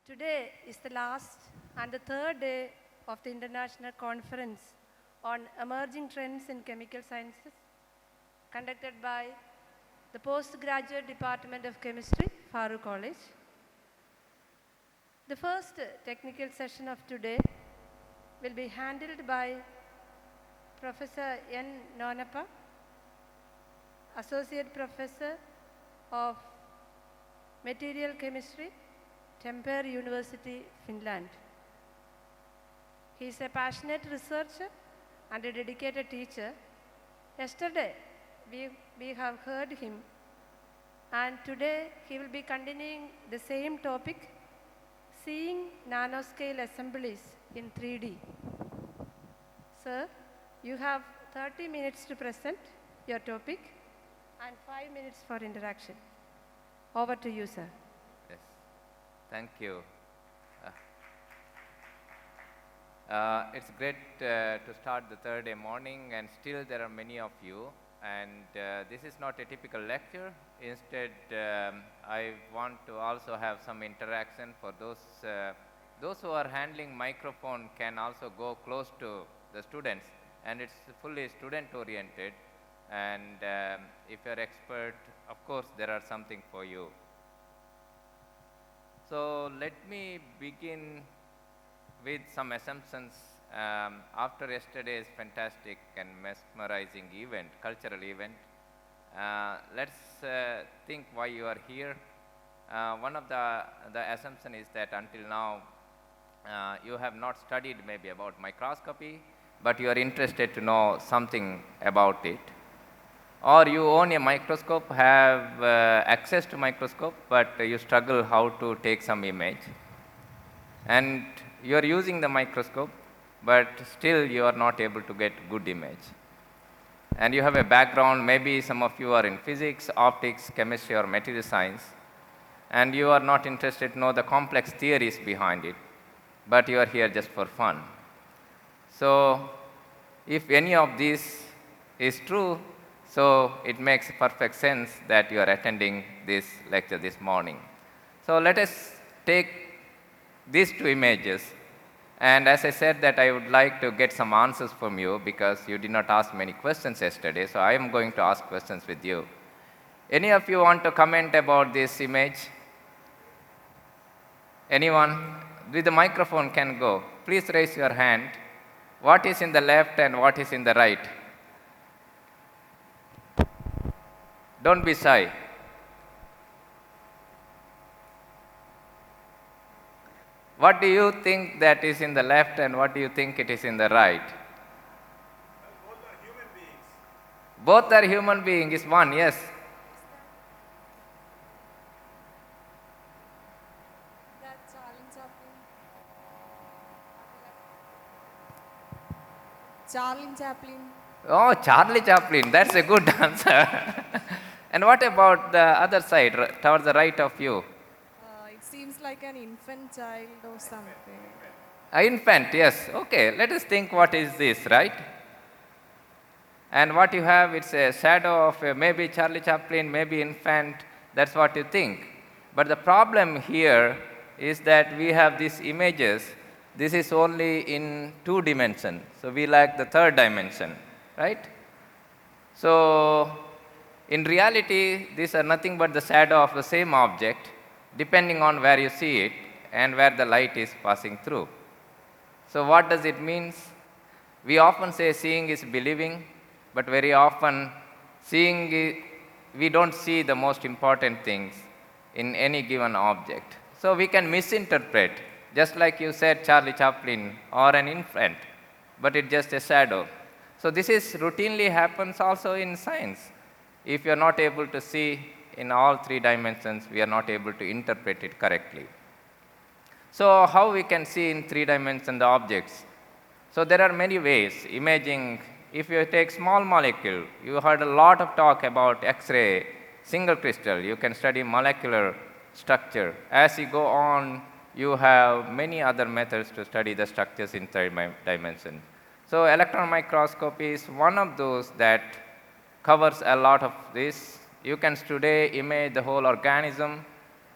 Today is the last and the third day of the International Conference on Emerging Trends in Chemical Sciences, conducted by the Postgraduate Department of Chemistry, Farook College. The first technical session of today will be handled by Professor N. Nonappa, Associate Professor of Material Chemistry, Tampere University, Finland. He is a passionate researcher and a dedicated teacher. Yesterday, we have heard him, and today he will be continuing the same topic, seeing nanoscale assemblies in 3D. Sir, you have 30 minutes to present your topic and 5 minutes for interaction. Over to you, sir. Yes, thank you. It's great to start the third day morning, and still there are many of you. And this is not a typical lecture. Instead, I want to also have some interaction for those who are handling microphone can also go close to the students, and it's fully student oriented. And if you're expert, of course, there are something for you. So let me begin with some assumptions after yesterday's fantastic and mesmerizing event, cultural event. Let's think why you are here. One of the assumption is that until now you have not studied maybe about microscopy, but you are interested to know something about it. Or you own a microscope, have access to microscope, but you struggle how to take some image. And you are using the microscope, but still you are not able to get good image. And you have a background, maybe some of you are in physics, optics, chemistry, or material science, and you are not interested to know the complex theories behind it, but you are here just for fun. So if any of this is true, so it makes perfect sense that you are attending this lecture this morning. So let us take these two images, and as I said that I would like to get some answers from you because you did not ask many questions yesterday, so I am going to ask questions with you. Any of you want to comment about this image? Anyone? With the microphone can go. Please raise your hand. What is in the left and what is in the right? Don't be shy. What do you think that is in the left and what do you think it is in the right? Well, both are human beings. Both are human beings is one, yes. That's Charlie Chaplin. Oh, Charlie Chaplin, that's a good answer. And what about the other side, towards the right of you? It seems like an infant child or something. An infant, yes. Okay, let us think what is this, right? And what you have, it's a shadow of maybe Charlie Chaplin, maybe infant, that's what you think. But the problem here is that we have these images. This is only in 2 dimensions, so we lack the 3rd dimension, right? So in reality, these are nothing but the shadow of the same object, depending on where you see it and where the light is passing through. So what does it mean? We often say seeing is believing, but very often we don't see the most important things in any given object. So we can misinterpret, just like you said Charlie Chaplin or an infant, but it's just a shadow. So this is routinely happens also in science. If you are not able to see in all 3 dimensions, we are not able to interpret it correctly. So how we can see in 3 dimensions the objects? So there are many ways. Imaging, if you take small molecule, you heard a lot of talk about X-ray, single crystal, you can study molecular structure. As you go on, you have many other methods to study the structures in 3 dimensions. So electron microscopy is one of those that covers a lot of this. You can today image the whole organism,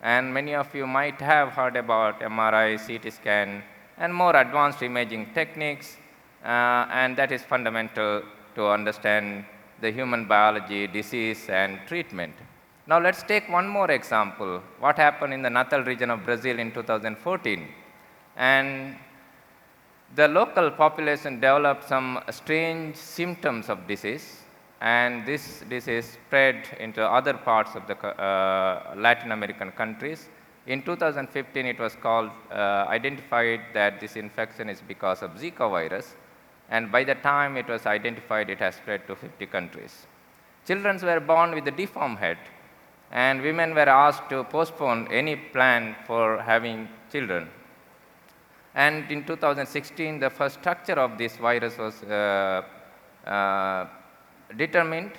And many of you might have heard about MRI, CT scan, and more advanced imaging techniques, and that is fundamental to understand the human biology, disease, and treatment. Now let's take one more example, what happened in the Natal region of Brazil in 2014. And the local population developed some strange symptoms of disease, and this disease spread into other parts of the Latin American countries. In 2015, it was identified that this infection is because of Zika virus, and by the time it was identified, it has spread to 50 countries. Children were born with a deformed head, and women were asked to postpone any plan for having children. And in 2016, the first structure of this virus was determined,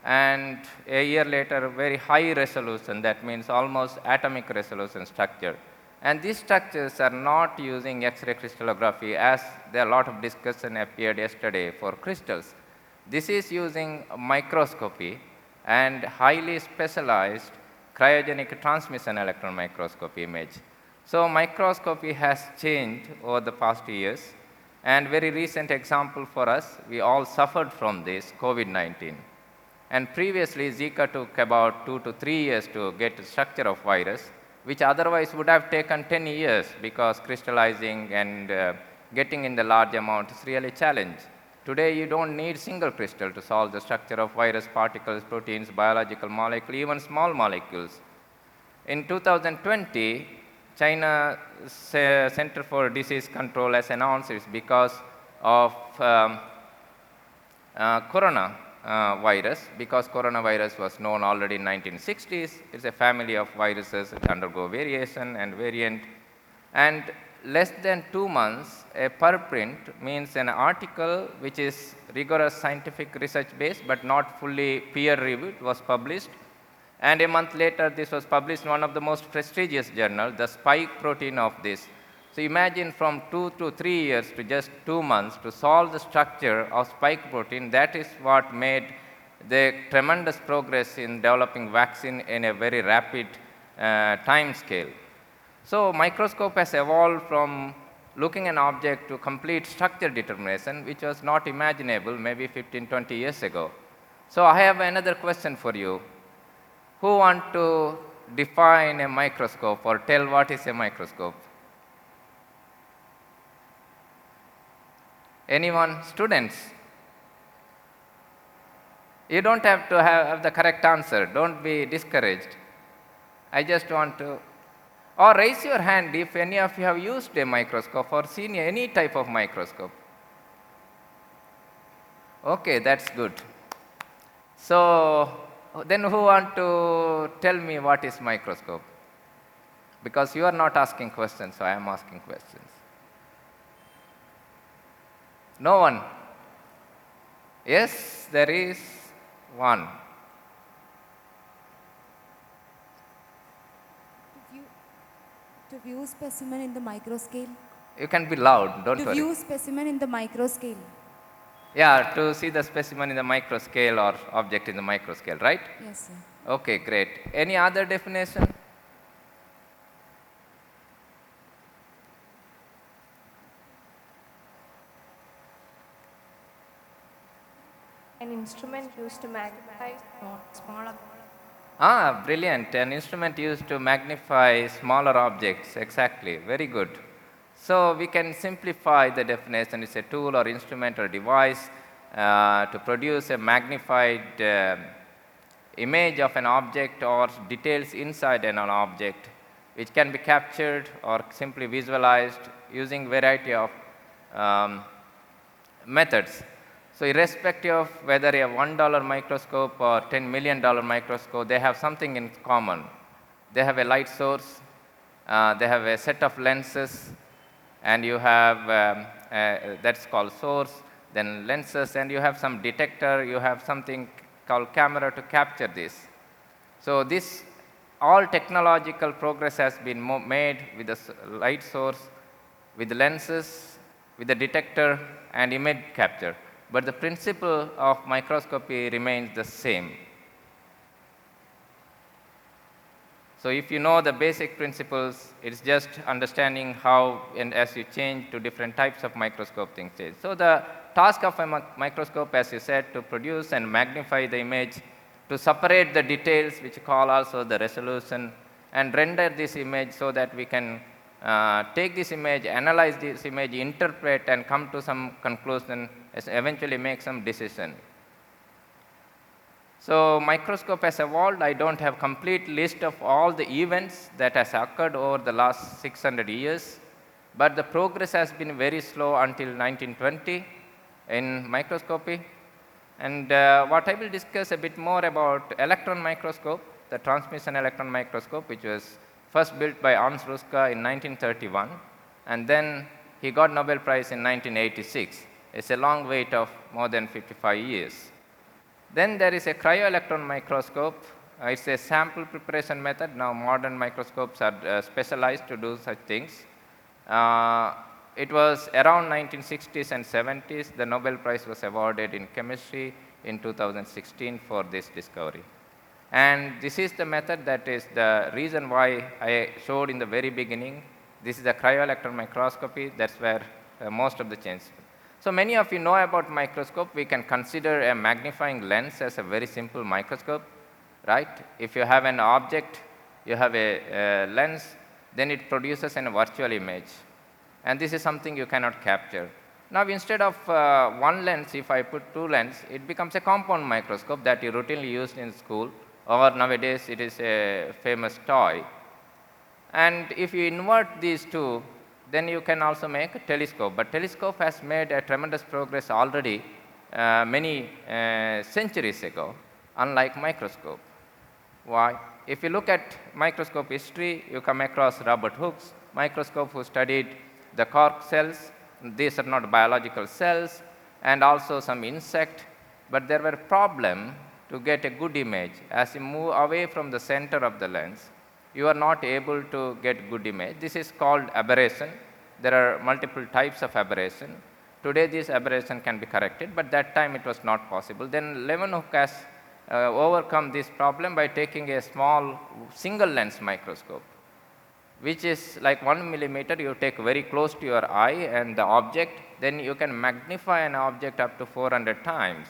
and a year later, very high resolution, that means almost atomic resolution structure. And these structures are not using X-ray crystallography, as there a lot of discussion appeared yesterday for crystals. This is using microscopy and highly specialized cryogenic transmission electron microscopy image. So microscopy has changed over the past years, and very recent example for us, we all suffered from this, COVID-19. And previously, Zika took about 2 to 3 years to get the structure of virus, which otherwise would have taken 10 years, because crystallizing and getting in the large amount is really a challenge. Today, you don't need single crystal to solve the structure of virus particles, proteins, biological molecules, even small molecules. In 2020, China Center for Disease Control has announced it's because of coronavirus, because coronavirus was known already in 1960s. It's a family of viruses that undergo variation and variant. And less than 2 months, a perprint means an article which is rigorous scientific research based but not fully peer reviewed was published. And a month later, this was published in one of the most prestigious journals, the spike protein of this. So imagine from 2 to 3 years to just 2 months to solve the structure of spike protein. That is what made the tremendous progress in developing vaccine in a very rapid time scale. So microscope has evolved from looking an object to complete structure determination, which was not imaginable maybe 15, 20 years ago. So I have another question for you. Who want to define a microscope or tell what is a microscope? Anyone? Students? You don't have to have the correct answer. Don't be discouraged. I just want to, or raise your hand if any of you have used a microscope or seen any type of microscope. Okay, that's good. So then who want to tell me what is microscope? Because you are not asking questions, so I am asking questions. No one? Yes, there is one. To view specimen in the microscale. You can be loud, don't worry. To view specimen in the microscale. Yeah, to see the specimen in the microscale or object in the microscale, right? Yes, sir. Okay, great. Any other definition? An instrument used to magnify smaller. Ah, brilliant. An instrument used to magnify smaller objects. Exactly. Very good. So we can simplify the definition. It's a tool or instrument or device to produce a magnified image of an object or details inside an object, which can be captured or simply visualized using variety of methods. So irrespective of whether a $1 microscope or $10 million microscope, they have something in common. They have a light source, they have a set of lenses, and you have, that's called source, then lenses, and you have some detector, you have something called camera to capture this. So this, all technological progress has been made with the light source, with the lenses, with the detector, and image capture. But the principle of microscopy remains the same. So if you know the basic principles, it's just understanding how, and as you change to different types of microscope, things change. So the task of a microscope, as you said, to produce and magnify the image, to separate the details, which you call also the resolution, and render this image so that we can take this image, analyze this image, interpret, and come to some conclusion, eventually make some decision. So microscope has evolved. I don't have complete list of all the events that has occurred over the last 600 years, but the progress has been very slow until 1920 in microscopy. And what I will discuss a bit more about electron microscope, the transmission electron microscope, which was first built by Hans Ruska in 1931, and then he got Nobel Prize in 1986. It's a long wait of more than 55 years. Then there is a cryo-electron microscope. It's a sample preparation method. Now modern microscopes are specialized to do such things. It was around 1960s and 70s. The Nobel Prize was awarded in chemistry in 2016 for this discovery. And this is the method that is the reason why I showed in the very beginning. This is the cryo-electron microscopy. That's where most of the change. So many of you know about microscope. We can consider a magnifying lens as a very simple microscope, right? If you have an object, you have a lens, then it produces a virtual image. And this is something you cannot capture. Now instead of one lens, if I put two lenses, it becomes a compound microscope that you routinely use in school, or nowadays it is a famous toy. And if you invert these two, then you can also make a telescope. But telescope has made a tremendous progress already many centuries ago, unlike microscope. Why? If you look at microscope history, you come across Robert Hooke's microscope, who studied the cork cells. These are not biological cells, and also some insect. But there were problems to get a good image. As you move away from the center of the lens, you are not able to get good image. This is called aberration. There are multiple types of aberration. Today this aberration can be corrected, but that time it was not possible. Then Leeuwenhoek has overcome this problem by taking a small single lens microscope, which is like 1 millimeter. You take very close to your eye and the object, then you can magnify an object up to 400 times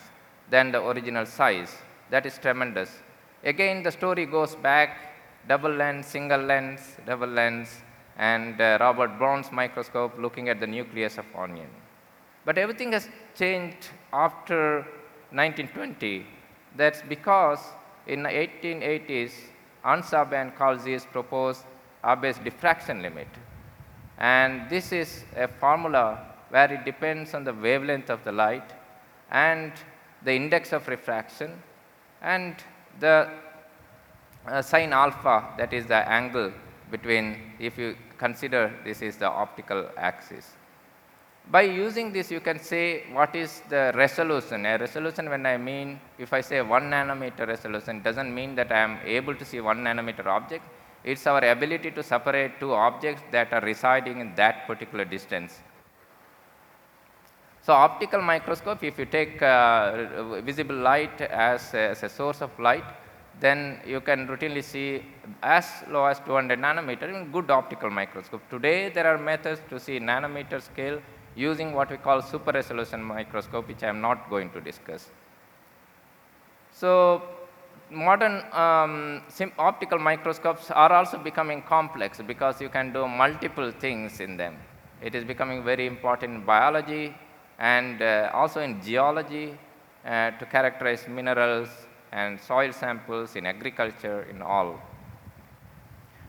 than the original size. That is tremendous. Again, the story goes back. Double lens, single lens, double lens, and Robert Brown's microscope looking at the nucleus of onion. But everything has changed after 1920. That's because in the 1880s, Hans Abbe and Carl Zeiss proposed Abbe's diffraction limit. And this is a formula where it depends on the wavelength of the light and the index of refraction and the sin alpha, that is the angle between, if you consider this is the optical axis. By using this, you can say what is the resolution. A resolution, when I mean, if I say 1 nanometer resolution, doesn't mean that I am able to see 1 nanometer object. It's our ability to separate two objects that are residing in that particular distance. So optical microscope, if you take visible light as a source of light, then you can routinely see as low as 200 nanometer in good optical microscope. Today, there are methods to see nanometer scale using what we call super resolution microscope, which I am not going to discuss. So modern optical microscopes are also becoming complex because you can do multiple things in them. It is becoming very important in biology and also in geology to characterize minerals and soil samples, in agriculture, in all.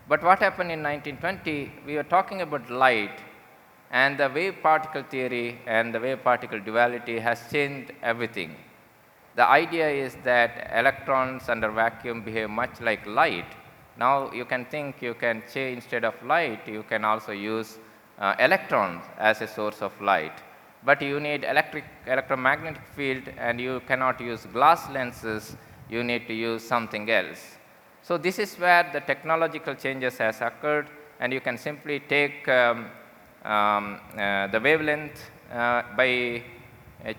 But what happened in 1920, we were talking about light, and the wave particle theory and the wave particle duality has changed everything. The idea is that electrons under vacuum behave much like light. Now you can think you can change, instead of light, you can also use electrons as a source of light. But you need electromagnetic field, and you cannot use glass lenses. You need to use something else. So this is where the technological changes has occurred, and you can simply take the wavelength. By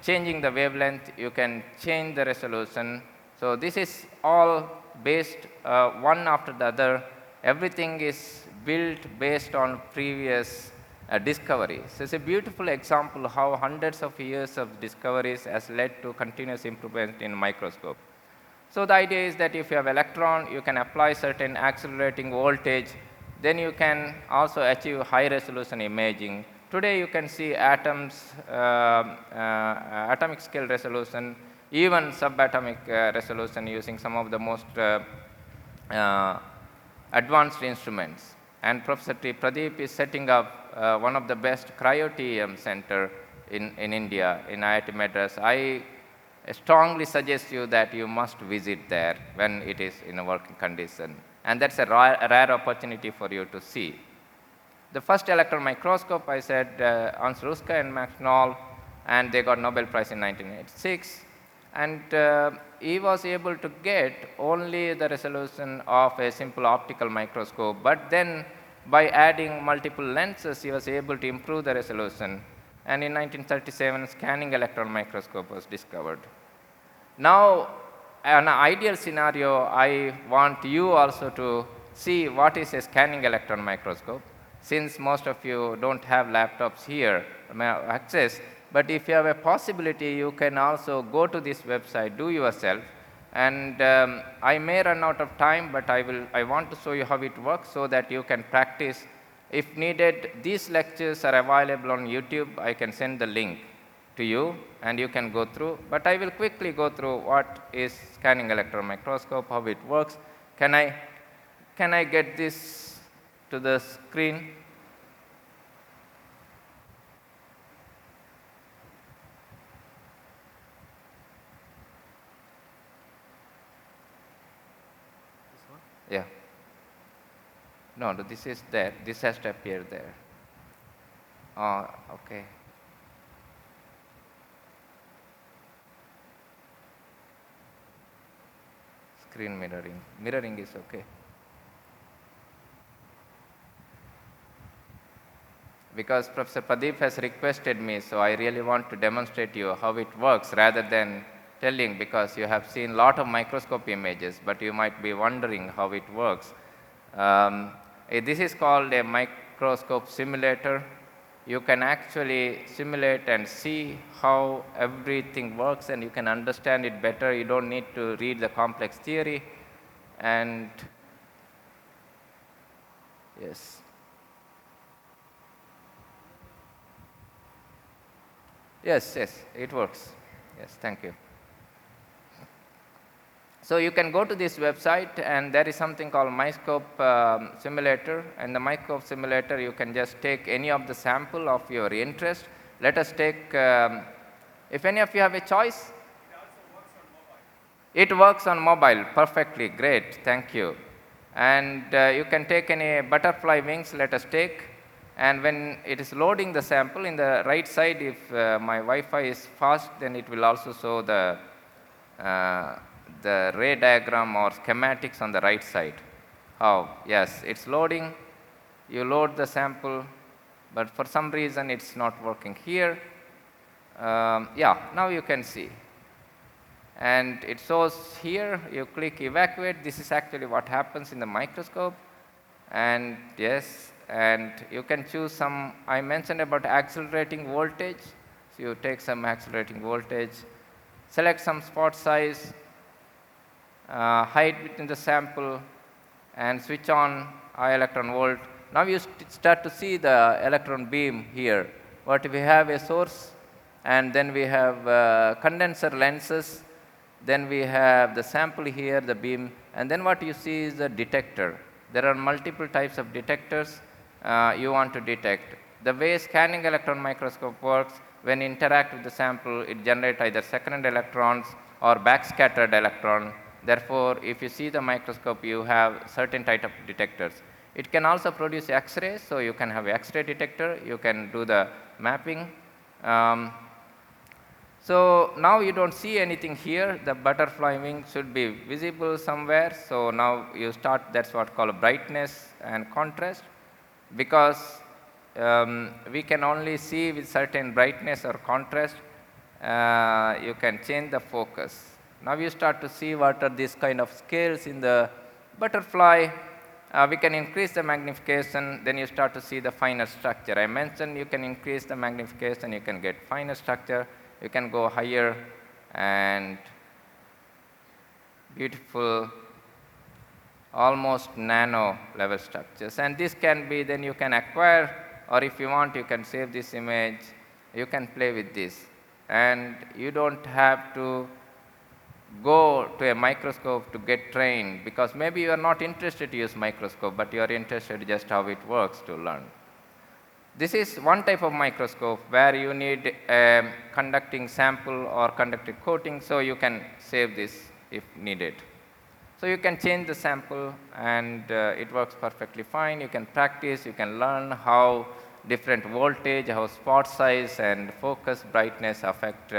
changing the wavelength, you can change the resolution. So this is all based one after the other. everything is built based on previous discoveries. So it's a beautiful example how hundreds of years of discoveries has led to continuous improvement in microscope. So the idea is that if you have electron, you can apply certain accelerating voltage, then you can also achieve high resolution imaging. Today you can see atoms, atomic scale resolution, even subatomic resolution using some of the most advanced instruments. And Professor Pradeep is setting up one of the best cryo-TEM center in India, in IIT Madras. I strongly suggest you that you must visit there when it is in a working condition. And that's a rare opportunity for you to see. The first electron microscope, I said, Hans Ruska and Max Knoll, and they got Nobel Prize in 1986. And he was able to get only the resolution of a simple optical microscope, but then by adding multiple lenses, he was able to improve the resolution. And in 1937, scanning electron microscope was discovered. Now, an ideal scenario, I want you also to see what is a scanning electron microscope. Since most of you don't have laptops here, access, but if you have a possibility, you can also go to this website, do yourself. And I may run out of time, but I want to show you how it works so that you can practice. If needed, these lectures are available on YouTube. I can send the link to you and you can go through. But I will quickly go through what is scanning electron microscope, how it works. Can I get this to the screen? Yeah. No, this is there. This has to appear there. Oh, okay. Screen mirroring. Mirroring is okay. Because Professor Pradeep has requested me, so I really want to demonstrate you how it works rather than telling, because you have seen a lot of microscope images, but you might be wondering how it works. This is called a microscope simulator. You can actually simulate and see how everything works, and you can understand it better. You don't need to read the complex theory. And yes. Yes, it works. Yes, thank you. So you can go to this website, and there is something called microscope simulator. And the microscope simulator, you can just take any of the sample of your interest. Let us take, if any of you have a choice. It works on mobile perfectly, great, thank you. And you can take any butterfly wings, let us take. And when it is loading the sample, in the right side, if my Wi-Fi is fast, then it will also show the ray diagram or schematics on the right side. Oh, yes, it's loading. You load the sample, but for some reason it's not working here. Yeah, now you can see. And it shows here, you click evacuate. This is actually what happens in the microscope. And yes, and you can choose some, I mentioned about accelerating voltage. So you take some accelerating voltage, select some spot size, hide within the sample, and switch on high electron volt. Now you start to see the electron beam here. What we have a source, and then we have condenser lenses, then we have the sample here, the beam, and then what you see is the detector. There are multiple types of detectors you want to detect. The way scanning electron microscope works, when interact with the sample, it generates either second electrons or backscattered electron. Therefore, if you see the microscope, you have certain type of detectors. It can also produce X-rays, so you can have X-ray detector, you can do the mapping. So now you don't see anything here, the butterfly wing should be visible somewhere, so now you start, that's what called brightness and contrast, because we can only see with certain brightness or contrast, you can change the focus. Now you start to see what are these kind of scales in the butterfly. we can increase the magnification, then you start to see the finer structure. I mentioned you can increase the magnification, you can get finer structure, you can go higher and beautiful, almost nano level structures. And this can be, then you can acquire, or if you want, you can save this image, you can play with this. And you don't have to go to a microscope to get trained, because maybe you are not interested to use microscope, but you are interested just how it works to learn. This is one type of microscope where you need a conducting sample or conductive coating, so you can save this if needed. So you can change the sample and it works perfectly fine. You can practice, you can learn how different voltage, how spot size and focus brightness affect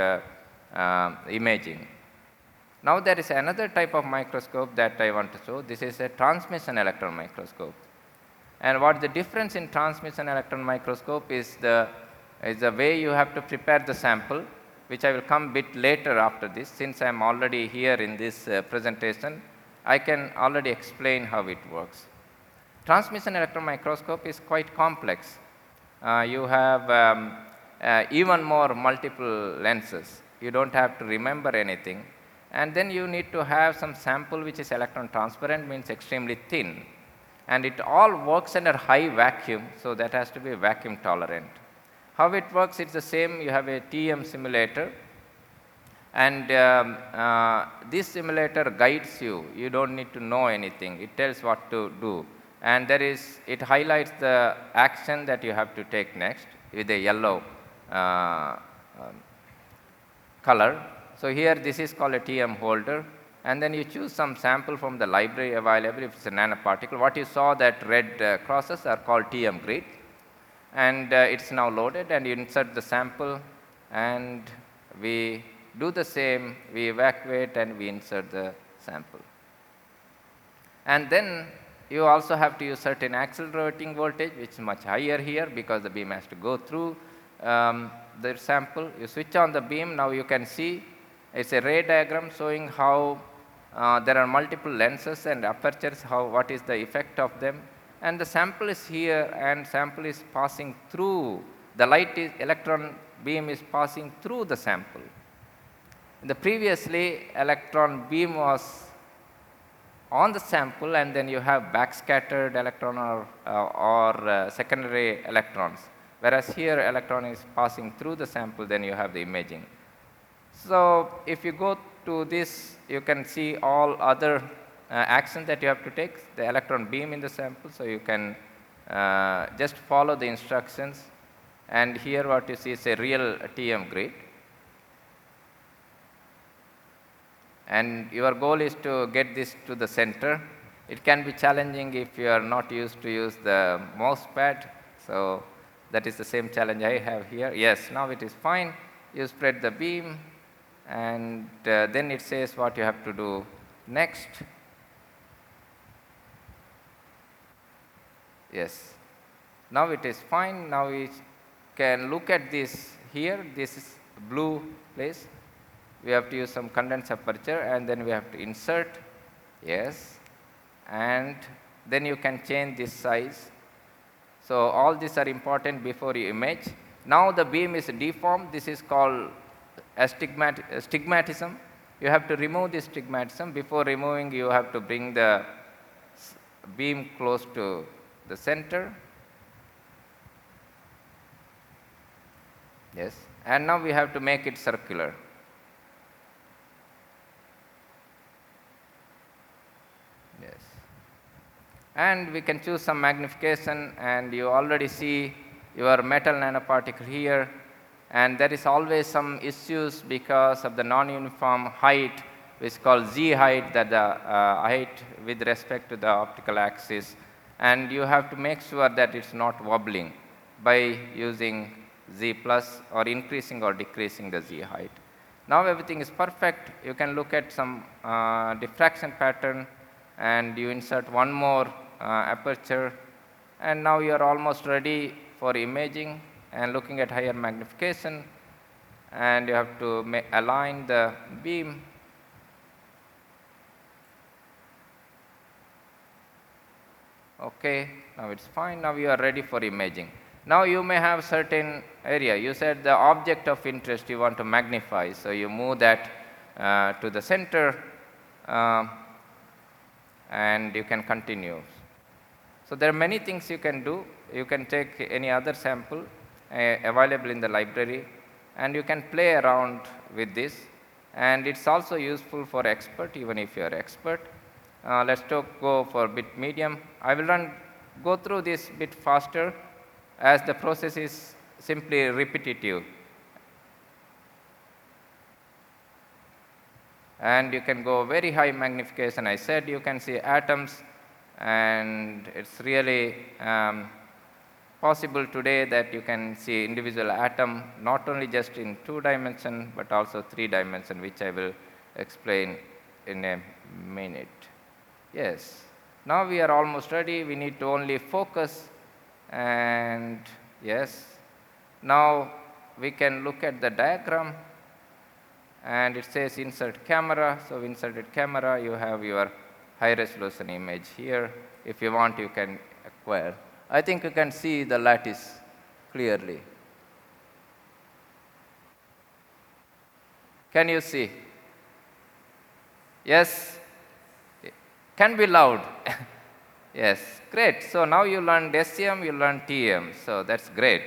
imaging. Now there is another type of microscope that I want to show. This is a transmission electron microscope. And what the difference in transmission electron microscope is the way you have to prepare the sample, which I will come bit later after this. Since I am already here in this presentation, I can already explain how it works. Transmission electron microscope is quite complex. You have even more multiple lenses. You don't have to remember anything. And then you need to have some sample which is electron transparent, means extremely thin. And it all works under high vacuum, so that has to be vacuum tolerant. How it works, it's the same. You have a TEM simulator, and this simulator guides you. You don't need to know anything. It tells what to do. And it highlights the action that you have to take next with a yellow color. So here this is called a TM holder, and then you choose some sample from the library available. If it's a nanoparticle, what you saw, that red crosses are called TM grid, and it's now loaded, and you insert the sample, and we do the same. We evacuate and we insert the sample. And then you also have to use certain accelerating voltage, which is much higher here because the beam has to go through the sample. You switch on the beam. Now you can see it's a ray diagram showing how there are multiple lenses and apertures, what is the effect of them. And the sample is here, and sample is passing through. The electron beam is passing through the sample. Previously, electron beam was on the sample, and then you have backscattered electron or secondary electrons. Whereas here, electron is passing through the sample, then you have the imaging. So if you go to this, you can see all other actions that you have to take, the electron beam in the sample, so you can just follow the instructions. And here what you see is a real TM grid. And your goal is to get this to the center. It can be challenging if you are not used to use the mouse pad. So that is the same challenge I have here. Yes, now it is fine. You spread the beam, and then it says what you have to do next. Yes, now it is fine. Now we can look at this here. This is blue place. We have to use some condensed aperture, and then we have to insert. Yes, and then you can change this size. So all these are important before you image. Now the beam is deformed. This is called stigmatism. You have to remove this stigmatism. Before removing, you have to bring the beam close to the center. Yes, and now we have to make it circular. Yes, and we can choose some magnification, and you already see your metal nanoparticle here. And there is always some issues because of the non-uniform height, which is called Z height, that the height with respect to the optical axis. And you have to make sure that it's not wobbling by using Z plus or increasing or decreasing the Z height. Now everything is perfect. You can look at some diffraction pattern, and you insert one more aperture, and now you are almost ready for imaging and looking at higher magnification, and you have to align the beam. Okay, now it's fine. Now you are ready for imaging. Now you may have certain area. You said the object of interest you want to magnify, so you move that to the center uh, and you can continue. So there are many things you can do. You can take any other sample available in the library and you can play around with this, and it's also useful for expert even if you are expert. Let's go for bit medium. I will go through this bit faster as the process is simply repetitive. And you can go very high magnification. I said you can see atoms, and it's really possible today that you can see individual atom not only just in 2 dimension but also 3 dimension, which I will explain in a minute. Yes, now we are almost ready. We need to only focus, and yes, now we can look at the diagram, and it says insert camera. So inserted camera, you have your high resolution image here. If you want, you can acquire. I think you can see the lattice clearly. Can you see? Yes? Can be loud. Yes, great. So now you learned SEM, you learned TM, so that's great.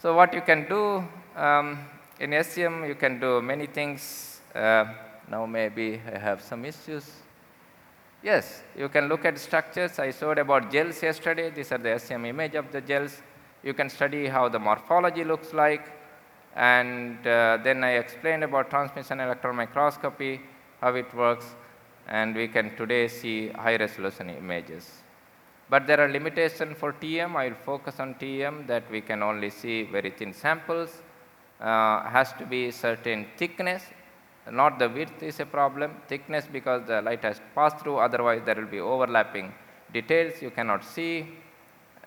So what you can do in SEM, you can do many things. Now maybe I have some issues. Yes, you can look at structures. I showed about gels yesterday. These are the SEM image of the gels. You can study how the morphology looks like. And then I explained about transmission electron microscopy, how it works, and we can today see high resolution images. But there are limitations for TM. I will focus on TM, that we can only see very thin samples. Has to be certain thickness, not the width is a problem. Thickness because the light has passed through, otherwise there will be overlapping details you cannot see.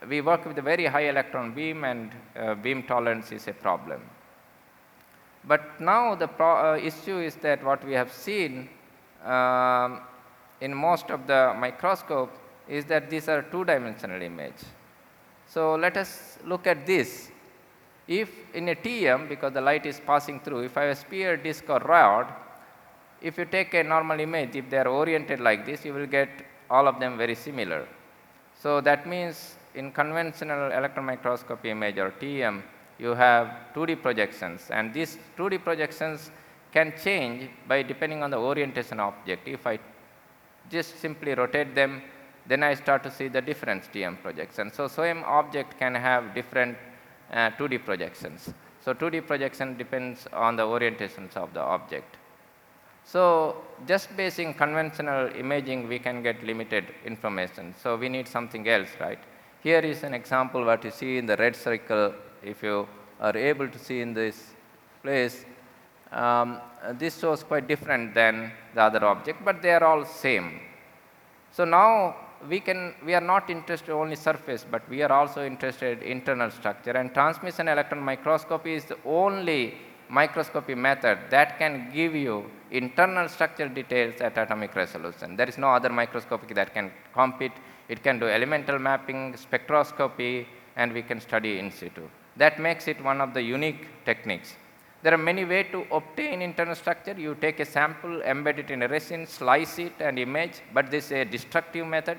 We work with a very high electron beam, and beam tolerance is a problem. But now the issue is that what we have seen in most of the microscope is that these are 2-dimensional image. So let us look at this. If in a TM, because the light is passing through, if I have a sphere, disk or rod, if you take a normal image, if they are oriented like this, you will get all of them very similar. So that means in conventional electron microscopy image or TM, you have 2D projections, and these 2D projections can change by depending on the orientation object. If I just simply rotate them, then I start to see the different TM projections. So same object can have different 2D projections. So 2D projection depends on the orientations of the object. So just basing conventional imaging, we can get limited information. So we need something else, right? Here is an example what you see in the red circle. If you are able to see in this place, this shows quite different than the other object, but they are all same. So now we are not interested only surface, but we are also interested in internal structure, and transmission electron microscopy is the only microscopy method that can give you internal structure details at atomic resolution. There is no other microscopy that can compete. It can do elemental mapping, spectroscopy, and we can study in situ. That makes it one of the unique techniques. There are many ways to obtain internal structure. You take a sample, embed it in a resin, slice it and image, but this is a destructive method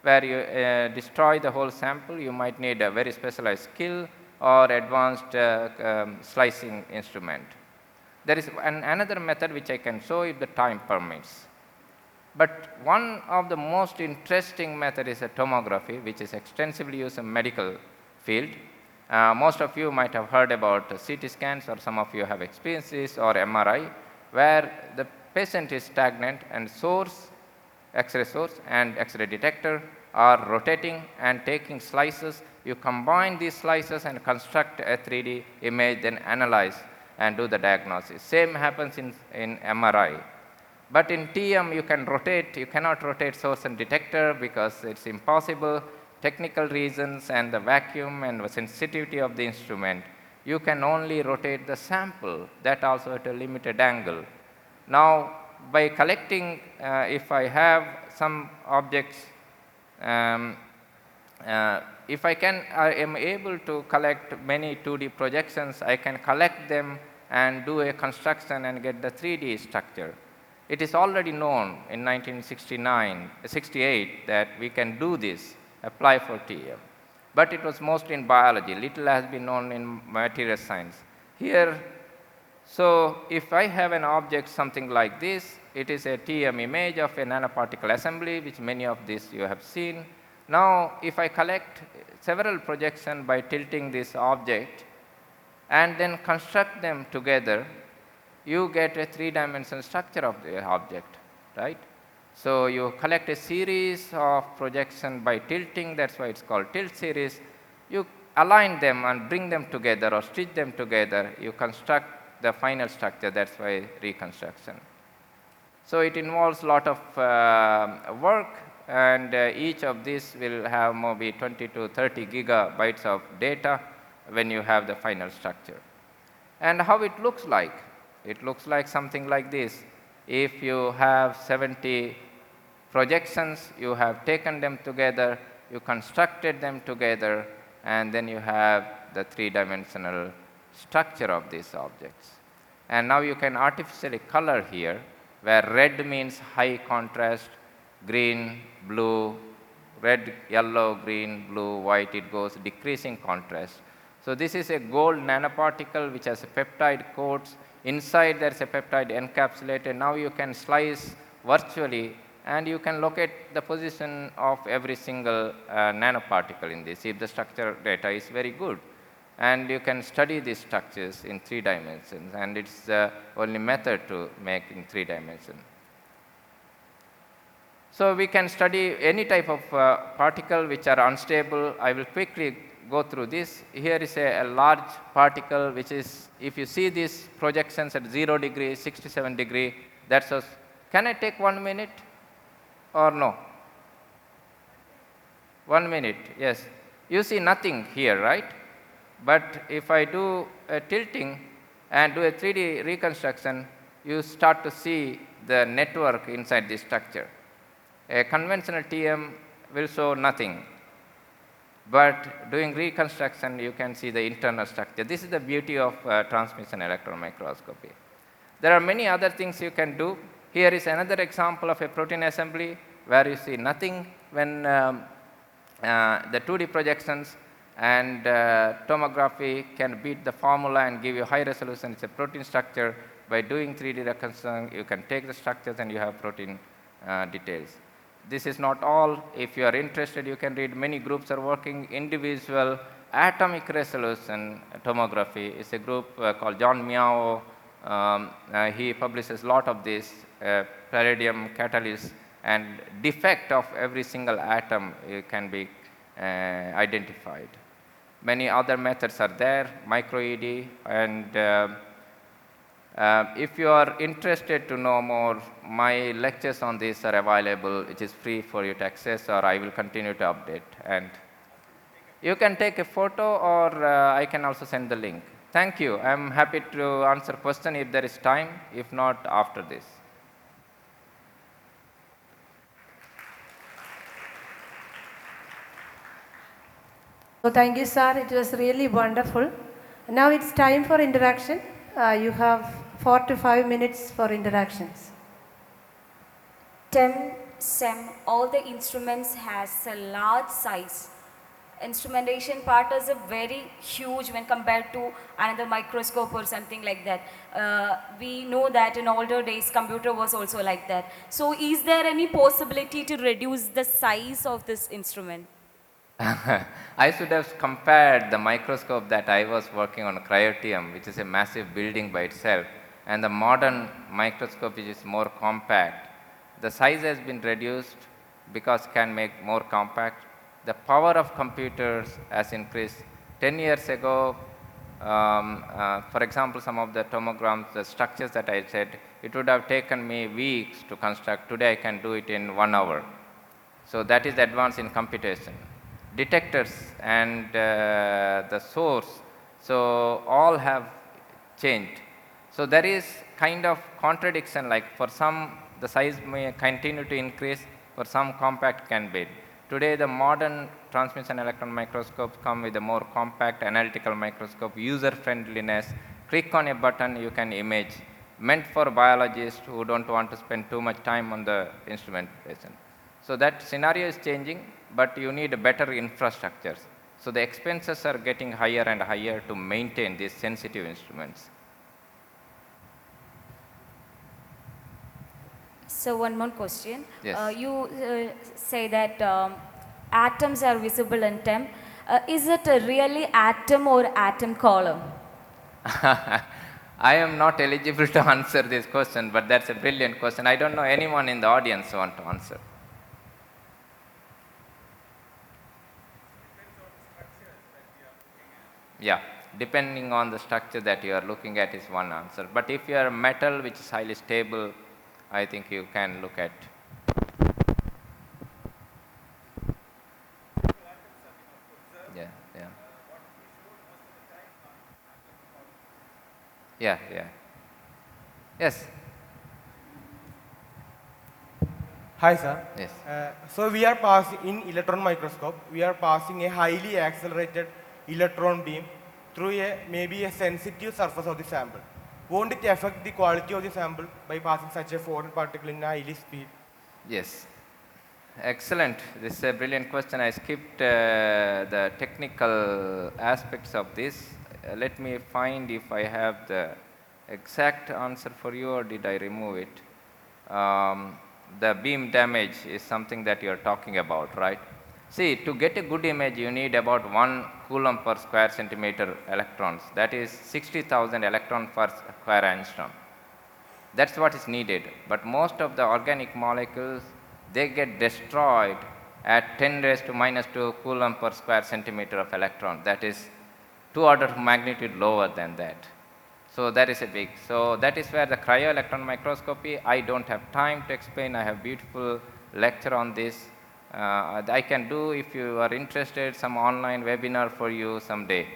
where you destroy the whole sample. You might need a very specialized skill or advanced slicing instrument. There is another method which I can show if the time permits. But one of the most interesting method is a tomography, which is extensively used in medical field. Most of you might have heard about CT scans, or some of you have experienced this, or MRI, where the patient is stagnant and source, X-ray source and X-ray detector are rotating and taking slices. You combine these slices and construct a 3D image, then analyze and do the diagnosis. Same happens in MRI. But in TM, you can rotate, you cannot rotate source and detector because it's impossible. Technical reasons and the vacuum and the sensitivity of the instrument, you can only rotate the sample, that also at a limited angle. Now, by collecting, if I have some objects, um, if I am able to collect many 2D projections, I can collect them and do a construction and get the 3D structure. It is already known in 1968 that we can do this, apply for TM. But it was mostly in biology. Little has been known in material science. Here, so if I have an object something like this, it is a TM image of a nanoparticle assembly, which many of these you have seen. Now, if I collect several projections by tilting this object and then construct them together, you get a 3-dimensional structure of the object, right? So you collect a series of projections by tilting, that's why it's called tilt series. You align them and bring them together or stitch them together, you construct the final structure, that's why reconstruction. So it involves a lot of work, and each of these will have maybe 20 to 30 gigabytes of data when you have the final structure. And how it looks like? It looks like something like this. If you have 70 projections, you have taken them together, you constructed them together, and then you have the 3-dimensional structure of these objects. And now you can artificially color here, where red means high contrast, green, blue, red, yellow, green, blue, white, it goes decreasing contrast. So this is a gold nanoparticle which has a peptide coats. Inside there is a peptide encapsulated. Now you can slice virtually and you can locate the position of every single nanoparticle in this if the structure data is very good. And you can study these structures in 3 dimensions, and it's the only method to make in 3 dimensions. So we can study any type of particle which are unstable. I will quickly go through this. Here is a large particle which is, if you see these projections at 0 degree, 67 degree, that's us. Can I take 1 minute or no? 1 minute, yes. You see nothing here, right? But if I do a tilting and do a 3D reconstruction, you start to see the network inside this structure. A conventional TM will show nothing, but doing reconstruction, you can see the internal structure. This is the beauty of transmission electron microscopy. There are many other things you can do. Here is another example of a protein assembly where you see nothing when the 2D projections and tomography can beat the formula and give you high resolution. It's a protein structure. By doing 3D reconstruction, you can take the structures and you have protein details. This is not all. If you are interested, you can read. Many groups are working individual atomic resolution tomography. It's a group called John Miao. He publishes a lot of this palladium catalyst, and defect of every single atom can be identified. Many other methods are there, micro-ED, and if you are interested to know more, my lectures on this are available. It is free for you to access, or I will continue to update. And you can take a photo, or I can also send the link. Thank you. I am happy to answer questions if there is time, if not after this. So thank you, sir. It was really wonderful. Now it's time for interaction. You have 4 to 5 minutes for interactions. TEM, SEM, all the instruments has a large size. Instrumentation part is a very huge when compared to another microscope or something like that. We know that in older days computer was also like that. So is there any possibility to reduce the size of this instrument? I should have compared the microscope that I was working on, cryotium, which is a massive building by itself, and the modern microscope, which is more compact. The size has been reduced because it can make more compact. The power of computers has increased. 10 years ago, for example, some of the tomograms, the structures that I said, it would have taken me weeks to construct. Today I can do it in 1 hour. So that is advance in computation. Detectors and the source, so all have changed. So there is kind of contradiction, like for some the size may continue to increase, for some compact can be. Today the modern transmission electron microscopes come with a more compact analytical microscope, user friendliness, click on a button you can image, meant for biologists who don't want to spend too much time on the instrumentation. So that scenario is changing, but you need better infrastructures. So the expenses are getting higher and higher to maintain these sensitive instruments. So one more question. Yes. You say that atoms are visible in TEM. Is it a really atom or atom column? I am not eligible to answer this question, but that's a brilliant question. I don't know anyone in the audience want to answer. Yeah, depending on the structure that you are looking at is one answer. But if you are metal which is highly stable, I think you can look at. Yeah, yeah. Yeah, yeah. Yes, Hi, sir. yes. So we are passing in electron microscope. We are passing a highly accelerated electron beam through maybe a sensitive surface of the sample. Won't it affect the quality of the sample by passing such a foreign particle in a highly speed? Yes, excellent. This is a brilliant question. I skipped the technical aspects of this. Let me find if I have the exact answer for you, or did I remove it? The beam damage is something that you are talking about, right? See, to get a good image, you need about 1 coulomb per square centimeter electrons. That is 60,000 electrons per square angstrom. That's what is needed. But most of the organic molecules, they get destroyed at 10 raised to minus 2 coulomb per square centimeter of electron. That is 2 orders of magnitude lower than that. So that is a big. So that is where the cryo-electron microscopy, I don't have time to explain. I have beautiful lecture on this. I can do, if you are interested, some online webinar for you someday.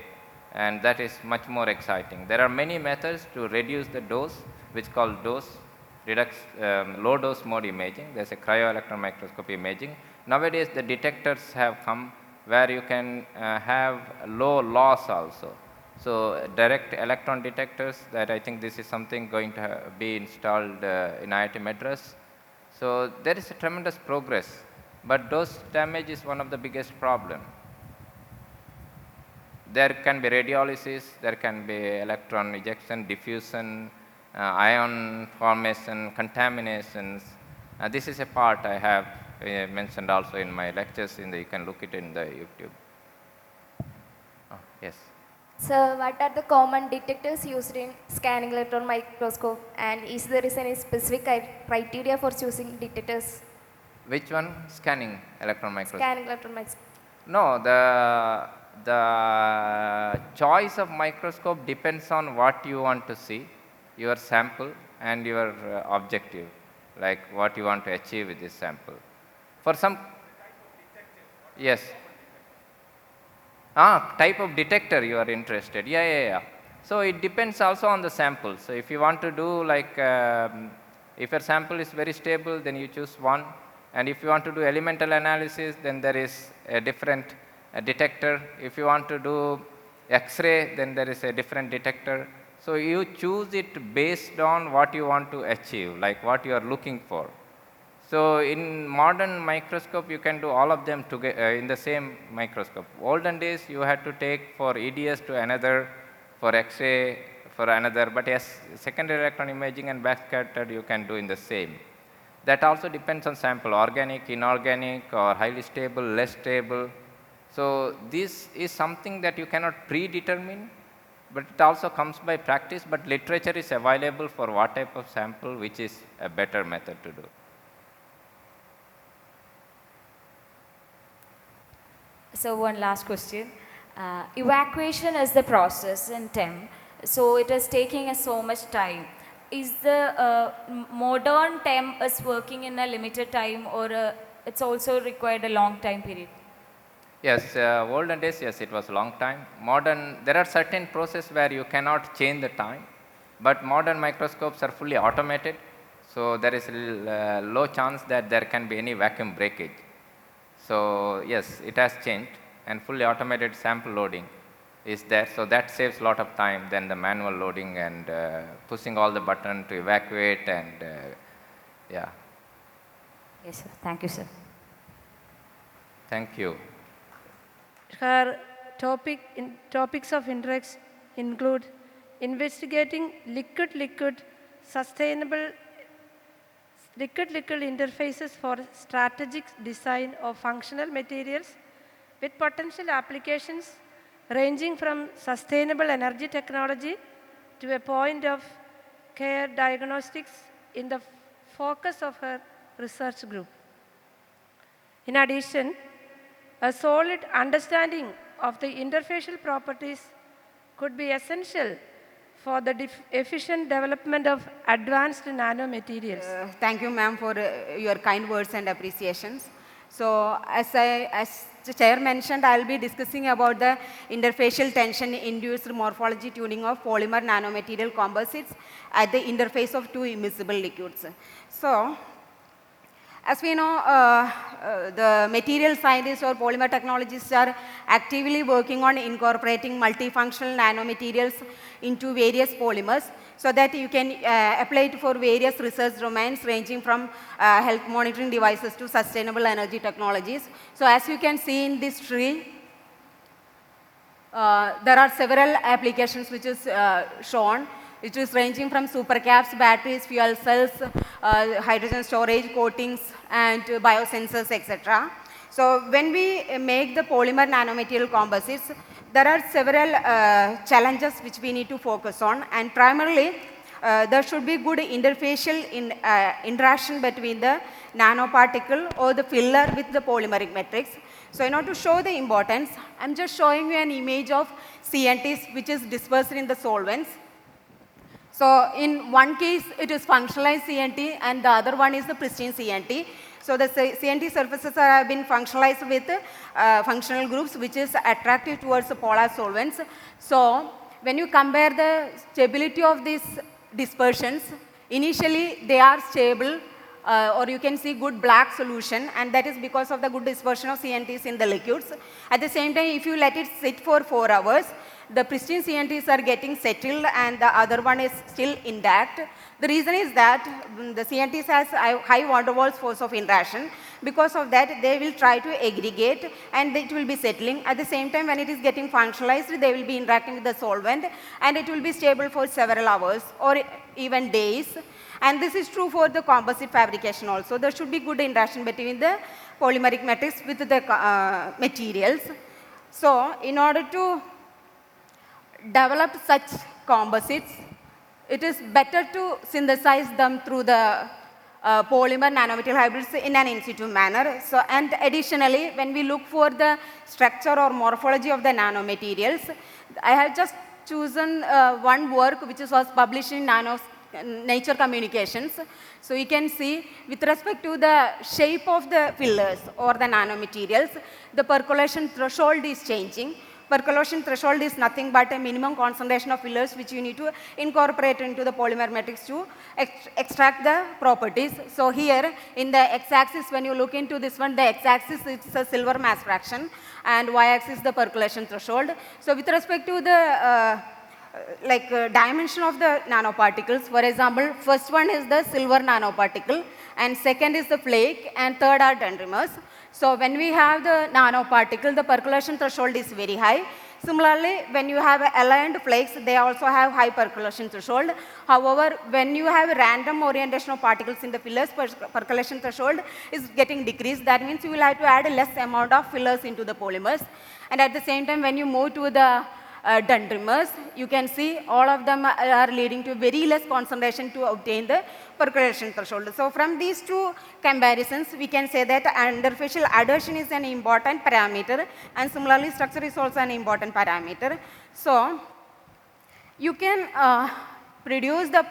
And that is much more exciting. There are many methods to reduce the dose, which called low dose mode imaging. There is a cryo-electron microscopy imaging. Nowadays the detectors have come where you can have low loss also. So direct electron detectors, that I think this is something going to be installed in IIT Madras. So there is a tremendous progress, but dose damage is one of the biggest problem. There can be radiolysis, there can be electron ejection, diffusion, ion formation, contaminations. This is a part I have mentioned also in my lectures. You can look it in the YouTube. Oh, yes. So, what are the common detectors used in scanning electron microscope, and is there any specific criteria for choosing detectors? Which one? Scanning electron microscope. Scanning electron microscope. No, the choice of microscope depends on what you want to see, your sample and your objective, like what you want to achieve with this sample. For some, yes. Type of detector you are interested. Yeah. So it depends also on the sample. So if you want to do like, if your sample is very stable, then you choose one. And if you want to do elemental analysis, then there is a different detector. If you want to do X-ray, then there is a different detector. So you choose it based on what you want to achieve, like what you are looking for. So in modern microscope, you can do all of them together in the same microscope. Olden days, you had to take for EDS to another, for X-ray for another, but yes, secondary electron imaging and backscattered you can do in the same. That also depends on sample, organic, inorganic, or highly stable, less stable. So this is something that you cannot predetermine, but it also comes by practice, but literature is available for what type of sample, which is a better method to do. So one last question. Evacuation is the process in TEM, so it is taking us so much time. Is the modern TEM is working in a limited time, or it's also required a long time period? Yes, olden days, yes, it was a long time. Modern, there are certain processes where you cannot change the time, But modern microscopes are fully automated, so there is low chance that there can be any vacuum breakage. So yes, it has changed, and fully automated sample loading is there, so that saves a lot of time than the manual loading and pushing all the button to evacuate and yeah. Yes, sir. Thank you, sir. Thank you. Her topics of interest include investigating liquid-liquid interfaces for strategic design of functional materials with potential applications ranging from sustainable energy technology to a point of care diagnostics in the focus of her research group. In addition, a solid understanding of the interfacial properties could be essential for the efficient development of advanced nanomaterials. Thank you, ma'am, for your kind words and appreciations. So, as the chair mentioned, I will be discussing about the interfacial tension-induced morphology tuning of polymer nanomaterial composites at the interface of two immiscible liquids. So, as we know, the material scientists or polymer technologists are actively working on incorporating multifunctional nanomaterials into various polymers so that you can apply it for various research domains ranging from health monitoring devices to sustainable energy technologies. So as you can see in this tree, there are several applications which is shown. It is ranging from supercaps, batteries, fuel cells, hydrogen storage, coatings, and biosensors, etc. So when we make the polymer nanomaterial composites, there are several challenges which we need to focus on, and primarily there should be good interfacial interaction between the nanoparticle or the filler with the polymeric matrix. So in order to show the importance, I'm just showing you an image of CNTs which is dispersed in the solvents. So in one case, it is functionalized CNT and the other one is the pristine CNT. So the CNT surfaces have been functionalized with functional groups which is attractive towards the polar solvents. So when you compare the stability of these dispersions, initially they are stable or you can see good black solution, and that is because of the good dispersion of CNTs in the liquids. At the same time, if you let it sit for 4 hours, the pristine CNTs are getting settled and the other one is still intact. The reason is that the CNTs has high van der Waals force of interaction. Because of that, they will try to aggregate and it will be settling. At the same time, when it is getting functionalized, they will be interacting with the solvent and it will be stable for several hours or even days. And this is true for the composite fabrication also. There should be good interaction between the polymeric matrix with the materials. So, in order to develop such composites, it is better to synthesize them through the polymer nanomaterial hybrids in an in situ manner. So, and additionally, when we look for the structure or morphology of the nanomaterials, I have just chosen one work which was published in Nature Communications. So you can see with respect to the shape of the fillers or the nanomaterials, the percolation threshold is changing. Percolation threshold is nothing but a minimum concentration of fillers which you need to incorporate into the polymer matrix to extract the properties. So here in the x-axis, when you look into this one, the x-axis is a silver mass fraction and y-axis the percolation threshold. So with respect to the dimension of the nanoparticles, for example, first one is the silver nanoparticle and second is the flake and third are dendrimers. So when we have the nanoparticle, the percolation threshold is very high. Similarly, when you have aligned flakes, they also have high percolation threshold. However, when you have random orientation of particles in the fillers, percolation threshold is getting decreased. That means you will have to add less amount of fillers into the polymers. And at the same time, when you move to the dendrimers, you can see all of them are leading to very less concentration to obtain the percolation threshold. So from these two comparisons, we can say that interfacial adhesion is an important parameter and similarly structure is also an important parameter. So you can produce the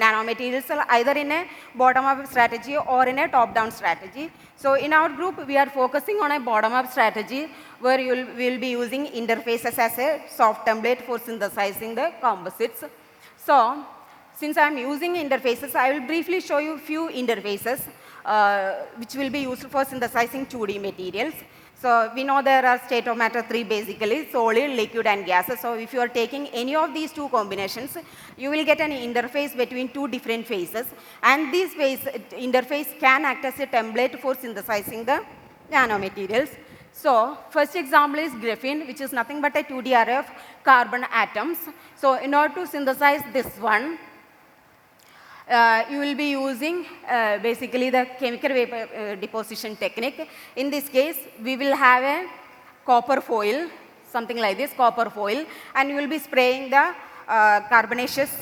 nanomaterials either in a bottom-up strategy or in a top-down strategy. So in our group, we are focusing on a bottom-up strategy where we will be using interfaces as a soft template for synthesizing the composites. So since I'm using interfaces, I will briefly show you few interfaces which will be used for synthesizing 2D materials. So we know there are state of matter 3 basically, solid, liquid and gases. So if you are taking any of these two combinations, you will get an interface between two different phases. And this interface can act as a template for synthesizing the nanomaterials. So first example is graphene, which is nothing but a 2D array of carbon atoms. So in order to synthesize this one, you will be using basically the chemical vapor deposition technique. In this case, we will have a copper foil, something like this, copper foil, and you will be spraying the carbonaceous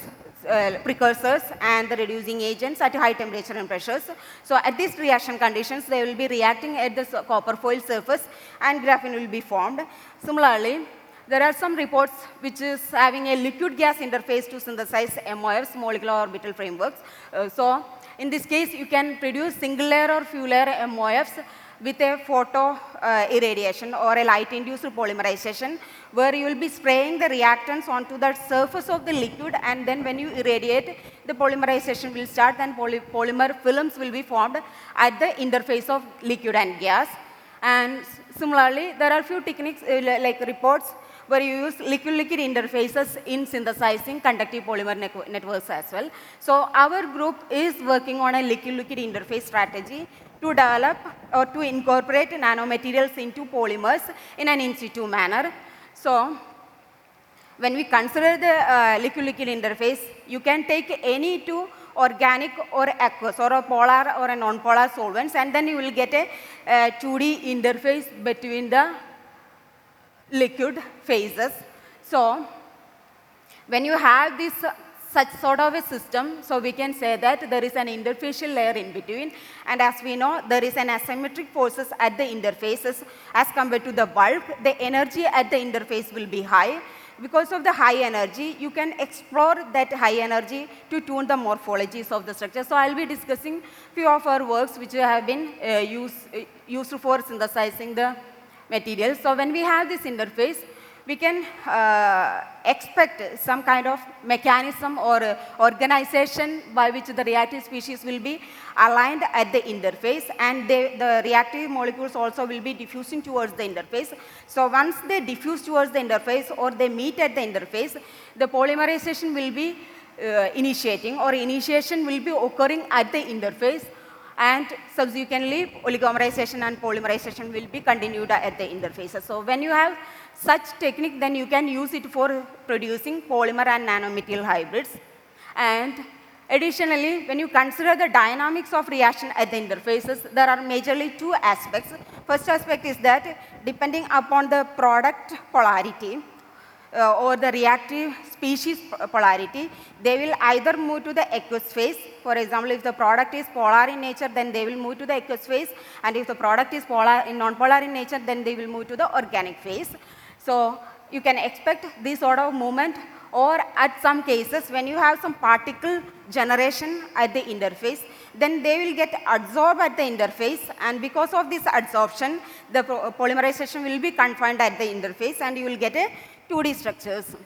precursors and the reducing agents at high temperature and pressures. So at these reaction conditions, they will be reacting at the copper foil surface and graphene will be formed. Similarly, there are some reports which is having a liquid gas interface to synthesize MOFs, molecular orbital frameworks. So in this case, you can produce single layer or few layer MOFs with a photo irradiation or a light-induced polymerization, where you will be spraying the reactants onto the surface of the liquid, and then when you irradiate, the polymerization will start and polymer films will be formed at the interface of liquid and gas. And similarly, there are few techniques like reports where you use liquid-liquid interfaces in synthesizing conductive polymer networks as well. So our group is working on a liquid-liquid interface strategy to develop or to incorporate nanomaterials into polymers in an in situ manner. So when we consider the liquid-liquid interface, you can take any two organic or aqueous or a polar or a non-polar solvents, and then you will get a 2D interface between the liquid phases. So when you have this such sort of a system, so we can say that there is an interfacial layer in between, and as we know, there is an asymmetric forces at the interfaces as compared to the bulk. The energy at the interface will be high. Because of the high energy, you can explore that high energy to tune the morphologies of the structure. So I'll be discussing few of our works which have been used for synthesizing the materials. So when we have this interface, we can expect some kind of mechanism or organization by which the reactive species will be aligned at the interface, and the reactive molecules also will be diffusing towards the interface. So once they diffuse towards the interface or they meet at the interface, the polymerization will be initiating, or initiation will be occurring at the interface, and subsequently oligomerization and polymerization will be continued at the interfaces. So when you have such technique, then you can use it for producing polymer and nanomaterial hybrids. And additionally, when you consider the dynamics of reaction at the interfaces, there are majorly two aspects. First aspect is that depending upon the product polarity or the reactive species polarity, they will either move to the aqueous phase. For example, if the product is polar in nature, then they will move to the aqueous phase, and if the product is non-polar in nature, then they will move to the organic phase. So you can expect this sort of movement, or at some cases when you have some particle generation at the interface, then they will get absorbed at the interface, and because of this absorption, the polymerization will be confined at the interface and you will get a 2D structures.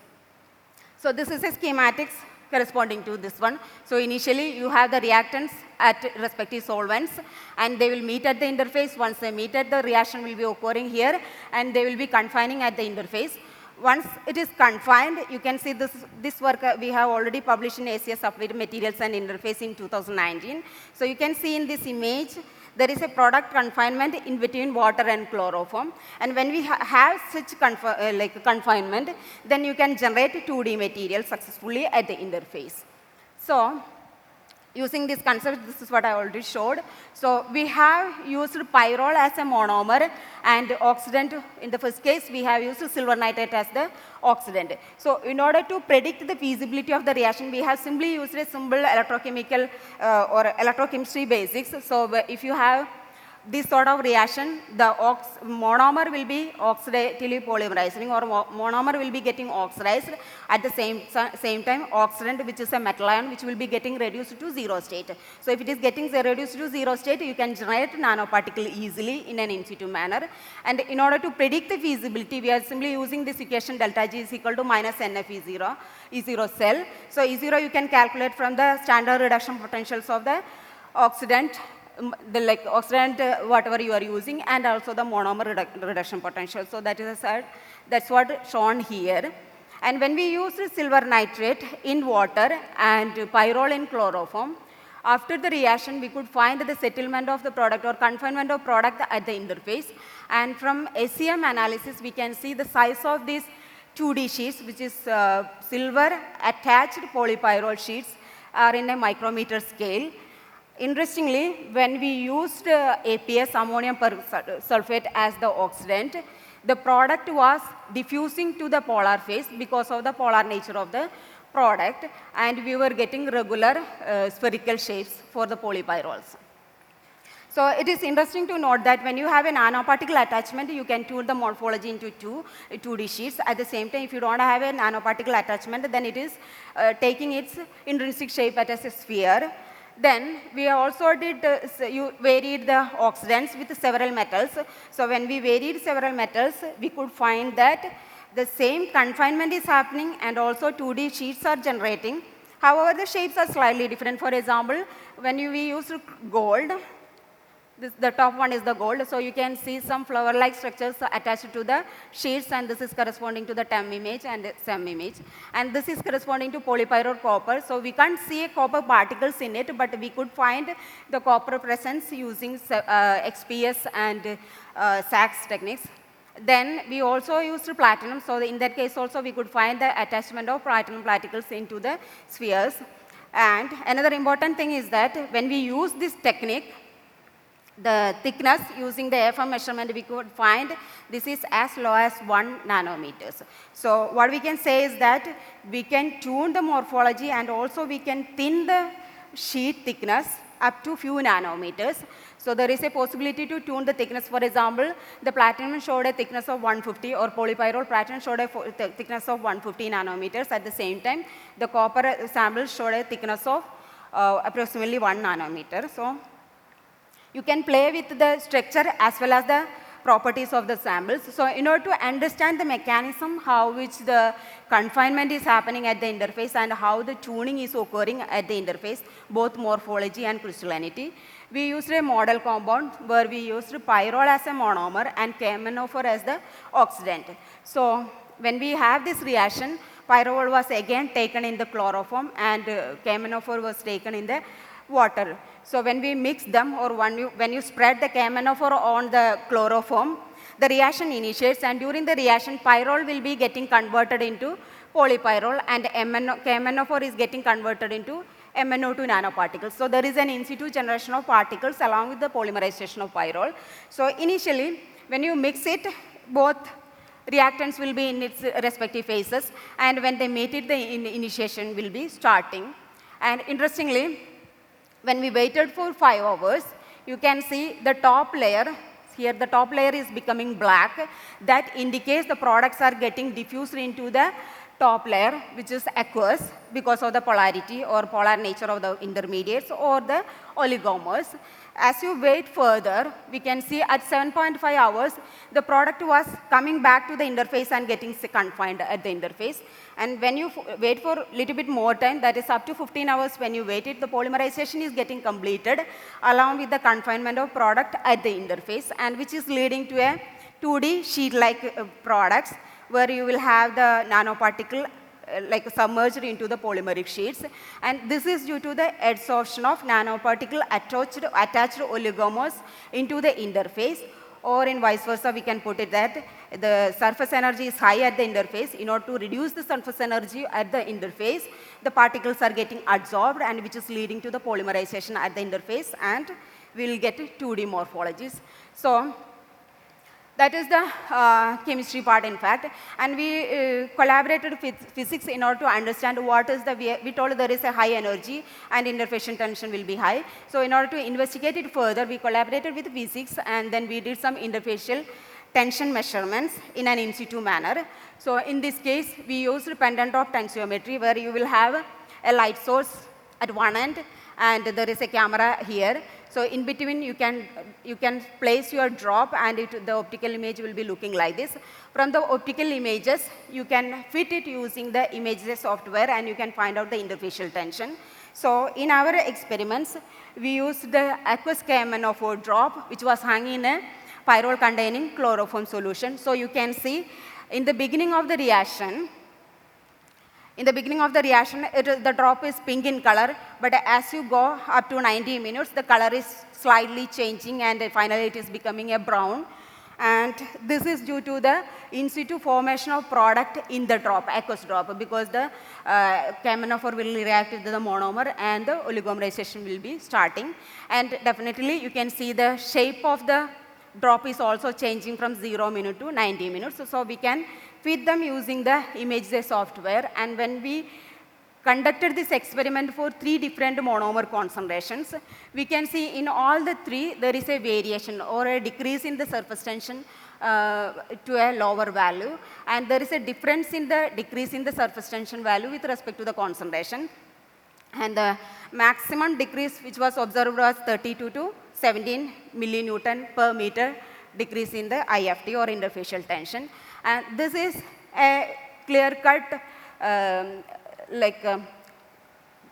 So this is a schematics corresponding to this one. So initially you have the reactants at respective solvents, and they will meet at the interface. Once they meet at the reaction will be occurring here, and they will be confining at the interface. Once it is confined, you can see this work we have already published in ACS Applied Materials and Interface in 2019. So you can see in this image, there is a product confinement in between water and chloroform. And when we have such confinement, then you can generate 2D material successfully at the interface. So using this concept, this is what I already showed. So we have used pyrrole as a monomer, and oxidant, in the first case, we have used silver nitrate as the oxidant. So in order to predict the feasibility of the reaction, we have simply used a simple electrochemical or electrochemistry basics. So if you have this sort of reaction, the monomer will be oxidatively polymerizing, or monomer will be getting oxidized. At the same time, oxidant, which is a metal ion, which will be getting reduced to zero state. So if it is getting reduced to zero state, you can generate nanoparticle easily in an in situ manner. And in order to predict the feasibility, we are simply using this equation delta G is equal to minus NF E0 cell. So E0 you can calculate from the standard reduction potentials of the oxidant, oxidant whatever you are using, and also the monomer reduction potential. So that's what shown here. And when we use silver nitrate in water and pyrrole in chloroform, after the reaction we could find the settlement of the product or confinement of product at the interface. And from SEM analysis we can see the size of these 2D sheets, which is silver attached polypyrrole sheets, are in a micrometer scale. Interestingly, when we used APS, ammonium persulfate, as the oxidant, the product was diffusing to the polar phase because of the polar nature of the product, and we were getting regular spherical shapes for the polypyrroles. So it is interesting to note that when you have a nanoparticle attachment, you can tune the morphology into 2D sheets. At the same time, if you don't have a nanoparticle attachment, then it is taking its intrinsic shape as a sphere. Then we also varied the oxidants with several metals. So when we varied several metals, we could find that the same confinement is happening and also 2D sheets are generating. However, the shapes are slightly different. For example, when we use gold, the top one is the gold, so you can see some flower-like structures attached to the sheets, and this is corresponding to the TEM image and SEM image. And this is corresponding to polypyrrole copper. So we can't see copper particles in it, but we could find the copper presence using XPS and SAX techniques. Then we also used platinum, so in that case also we could find the attachment of platinum particles into the spheres. And another important thing is that when we use this technique, the thickness using the AFM measurement, we could find this is as low as 1 nanometers. So what we can say is that we can tune the morphology and also we can thin the sheet thickness up to few nanometers. So there is a possibility to tune the thickness. For example, the platinum showed a thickness of 150, or polypyrrole platinum showed a thickness of 150 nanometers. At the same time, the copper sample showed a thickness of approximately 1 nanometer. So you can play with the structure as well as the properties of the samples. So in order to understand the mechanism how which the confinement is happening at the interface and how the tuning is occurring at the interface, both morphology and crystallinity, we used a model compound where we used pyrrole as a monomer and KMNO4 as the oxidant. So when we have this reaction, pyrrole was again taken in the chloroform and KMNO4 was taken in the water. So when we mix them, or when you spread the KMNO4 on the chloroform, the reaction initiates, and during the reaction, pyrrole will be getting converted into polypyrrole, and KMNO4 is getting converted into MnO2 nanoparticles. So there is an in situ generation of particles along with the polymerization of pyrrole. So initially, when you mix it, both reactants will be in its respective phases, and when they meet it, the initiation will be starting. And interestingly, when we waited for 5 hours, you can see the top layer, here the top layer is becoming black. That indicates the products are getting diffused into the top layer, which is aqueous because of the polarity or polar nature of the intermediates or the oligomers. As you wait further, we can see at 7.5 hours, the product was coming back to the interface and getting confined at the interface. And when you wait for a little bit more time, that is up to 15 hours when you wait it, the polymerization is getting completed along with the confinement of product at the interface, and which is leading to a 2D sheet-like products where you will have the nanoparticle like submerged into the polymeric sheets, and this is due to the adsorption of nanoparticle attached oligomers into the interface, or in vice versa we can put it that the surface energy is high at the interface. In order to reduce the surface energy at the interface, the particles are getting adsorbed, and which is leading to the polymerization at the interface, and we will get 2D morphologies. So That is the chemistry part, in fact. And we collaborated with physics in order to understand what is the, we told there is a high energy and interfacial tension will be high. So in order to investigate it further, we collaborated with physics, and then we did some interfacial tension measurements in an in situ manner. So in this case, we used pendant of tensiometry, where you will have a light source at one end, and there is a camera here. So in between, you can place your drop, and the optical image will be looking like this. From the optical images, you can fit it using the images software, and you can find out the interfacial tension. So in our experiments, we used the aqueous KMnO4 drop, which was hung in a pyrrole containing chloroform solution. So you can see in the beginning of the reaction, the drop is pink in color, but as you go up to 90 minutes, the color is slightly changing, and finally it is becoming a brown. And this is due to the in situ formation of product in the drop, aqueous drop, because the KMnO4 will react with the monomer, and the oligomerization will be starting. And definitely you can see the shape of the drop is also changing from 0 minute to 90 minutes. So we can fit them using the images software. And when we conducted this experiment for 3 different monomer concentrations, we can see in all the 3 there is a variation or a decrease in the surface tension to a lower value, and there is a difference in the decrease in the surface tension value with respect to the concentration. And the maximum decrease which was observed was 32 to 17 millinewton per meter decrease in the IFT or interfacial tension. And this is a clear-cut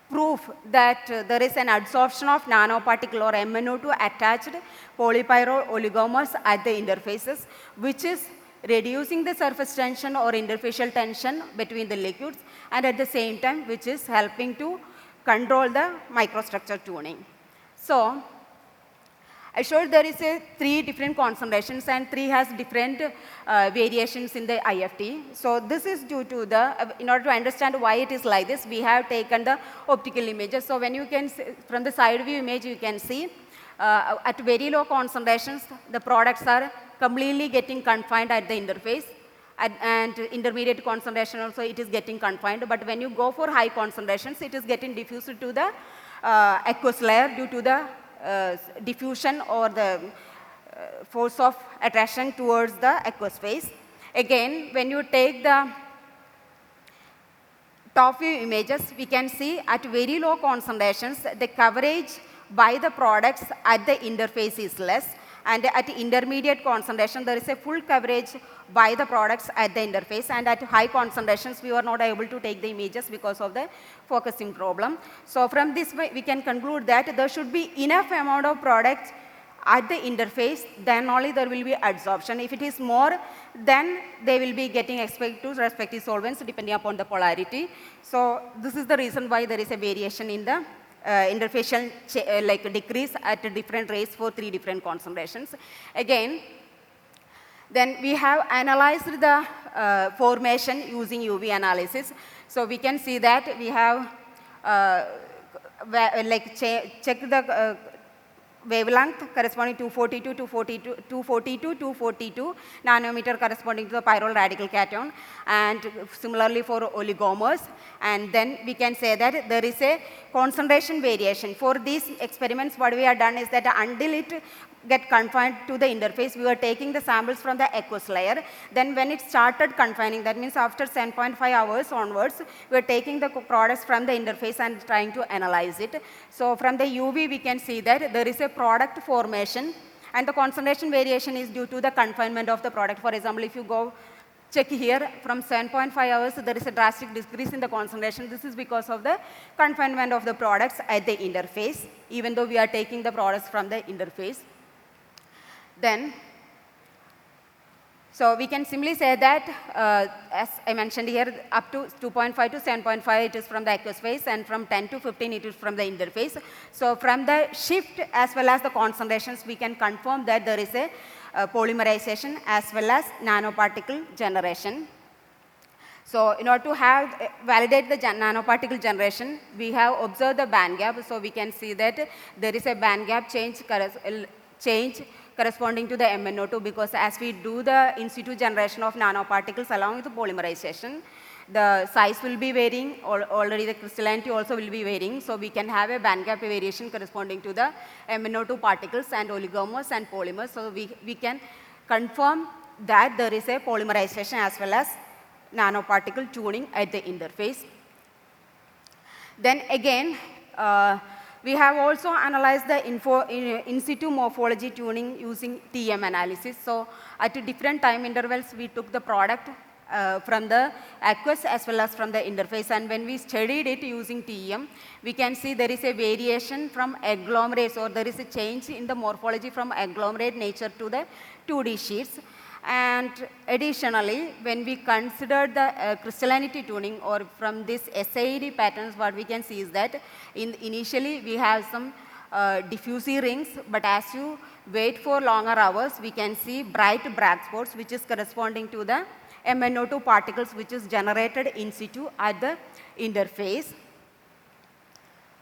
proof that there is an adsorption of nanoparticle or MnO2 attached polypyrrole oligomers at the interfaces, which is reducing the surface tension or interfacial tension between the liquids, and at the same time which is helping to control the microstructure tuning. So I showed there is 3 different concentrations, and 3 has different variations in the IFT. So this is due to the, in order to understand why it is like this, we have taken the optical images. So when you can see, from the side view image, you can see at very low concentrations, the products are completely getting confined at the interface. And intermediate concentration also it is getting confined. But when you go for high concentrations, it is getting diffused to the aqueous layer due to the diffusion or the force of attraction towards the aqueous phase. Again, when you take the top view images, we can see at very low concentrations, the coverage by the products at the interface is less, and at intermediate concentration, there is a full coverage by the products at the interface, and at high concentrations, we were not able to take the images because of the focusing problem. So from this, we can conclude that there should be enough amount of products at the interface, then only there will be adsorption. If it is more, then they will be getting exposed to respective solvents depending upon the polarity. So this is the reason why there is a variation in the interfacial decrease at different rates for 3 different concentrations. Again, then we have analyzed the formation using UV analysis. So we can see that we have checked the wavelength corresponding to 242 nanometer corresponding to the pyrrole radical cation, and similarly for oligomers. And then we can say that there is a concentration variation. For these experiments, what we have done is that until it get confined to the interface, we were taking the samples from the aqueous layer. Then when it started confining, that means after 7.5 hours onwards, we are taking the products from the interface and trying to analyze it. So from the UV, we can see that there is a product formation, and the concentration variation is due to the confinement of the product. For example, if you go check here, from 7.5 hours, there is a drastic decrease in the concentration. This is because of the confinement of the products at the interface, even though we are taking the products from the interface. Then, so we can simply say that, as I mentioned here, up to 2.5 to 7.5, it is from the aqueous phase, and from 10 to 15, it is from the interface. So from the shift as well as the concentrations, we can confirm that there is a polymerization as well as nanoparticle generation. So in order to validate the nanoparticle generation, we have observed the band gap. So we can see that there is a band gap change corresponding to the MnO2, because as we do the in situ generation of nanoparticles along with the polymerization, the size will be varying, already the crystallinity also will be varying. So we can have a band gap variation corresponding to the MnO2 particles and oligomers and polymers. So we can confirm that there is a polymerization as well as nanoparticle tuning at the interface. Then again, we have also analyzed the in situ morphology tuning using TEM analysis. So at different time intervals, we took the product from the aqueous as well as from the interface, and when we studied it using TEM, we can see there is a variation from agglomerates, or there is a change in the morphology from agglomerate nature to the 2D sheets. And additionally, when we consider the crystallinity tuning, or from this SID patterns, what we can see is that initially we have some diffusey rings, but as you wait for longer hours, we can see bright black spots, which is corresponding to the MnO2 particles, which is generated in situ at the interface.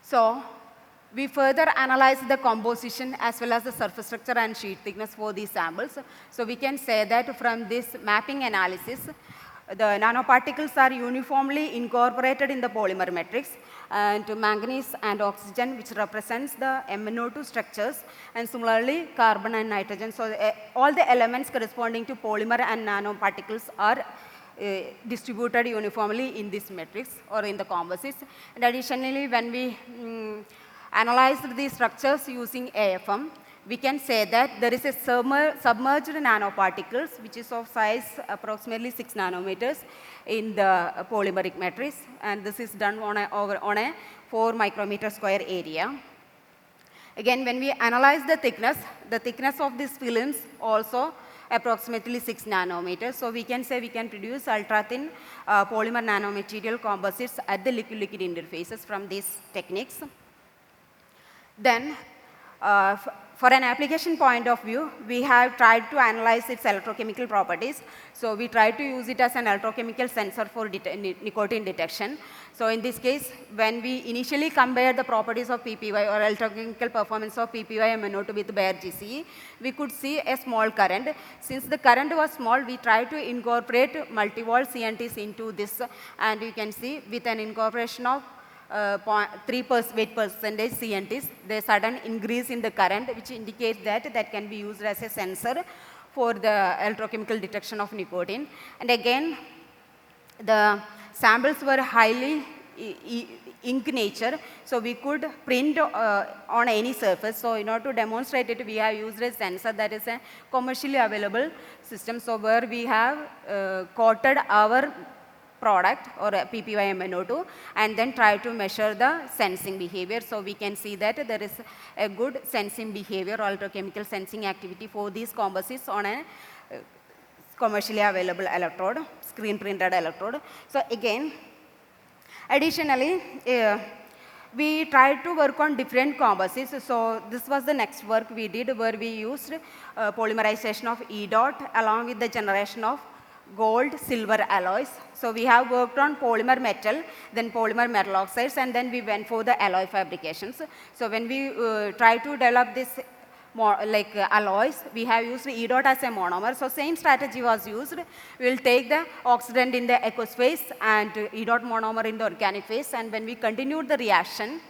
So we further analyzed the composition as well as the surface structure and sheet thickness for these samples. So we can say that from this mapping analysis, the nanoparticles are uniformly incorporated in the polymer matrix, and manganese and oxygen, which represents the MnO2 structures, and similarly carbon and nitrogen. So all the elements corresponding to polymer and nanoparticles are distributed uniformly in this matrix or in the composites. And additionally, when we analyzed these structures using AFM, we can say that there is a submerged nanoparticles, which is of size approximately 6 nanometers in the polymeric matrix, and this is done on a 4 micrometer square area. Again, when we analyze the thickness of these films also approximately 6 nanometers. So we can say we can produce ultra-thin polymer nanomaterial composites at the liquid-liquid interfaces from these techniques. Then, for an application point of view, we have tried to analyze its electrochemical properties. So we tried to use it as an electrochemical sensor for nicotine detection. So in this case, when we initially compared the properties of PPY or electrochemical performance of PPY MnO2 with bare GCE, we could see a small current. Since the current was small, we tried to incorporate multi-wall CNTs into this, and you can see with an incorporation of 3% CNTs, the sudden increase in the current, which indicates that can be used as a sensor for the electrochemical detection of nicotine. And again, the samples were highly ink nature, so we could print on any surface. So in order to demonstrate it, we have used a sensor that is a commercially available system. So where we have coated our product or a PPY MnO2 and then try to measure the sensing behavior. So we can see that there is a good sensing behavior or electrochemical sensing activity for these composites on a commercially available electrode, screen printed electrode. So again, additionally, we tried to work on different composites. So this was the next work we did, where we used polymerization of E dot along with the generation of gold, silver alloys. So we have worked on polymer metal, then polymer metal oxides, and then we went for the alloy fabrications. So when we try to develop this alloys, we have used E dot as a monomer. So same strategy was used. We will take the oxidant in the aqueous phase and E dot monomer in the organic phase, and when we continued the reaction,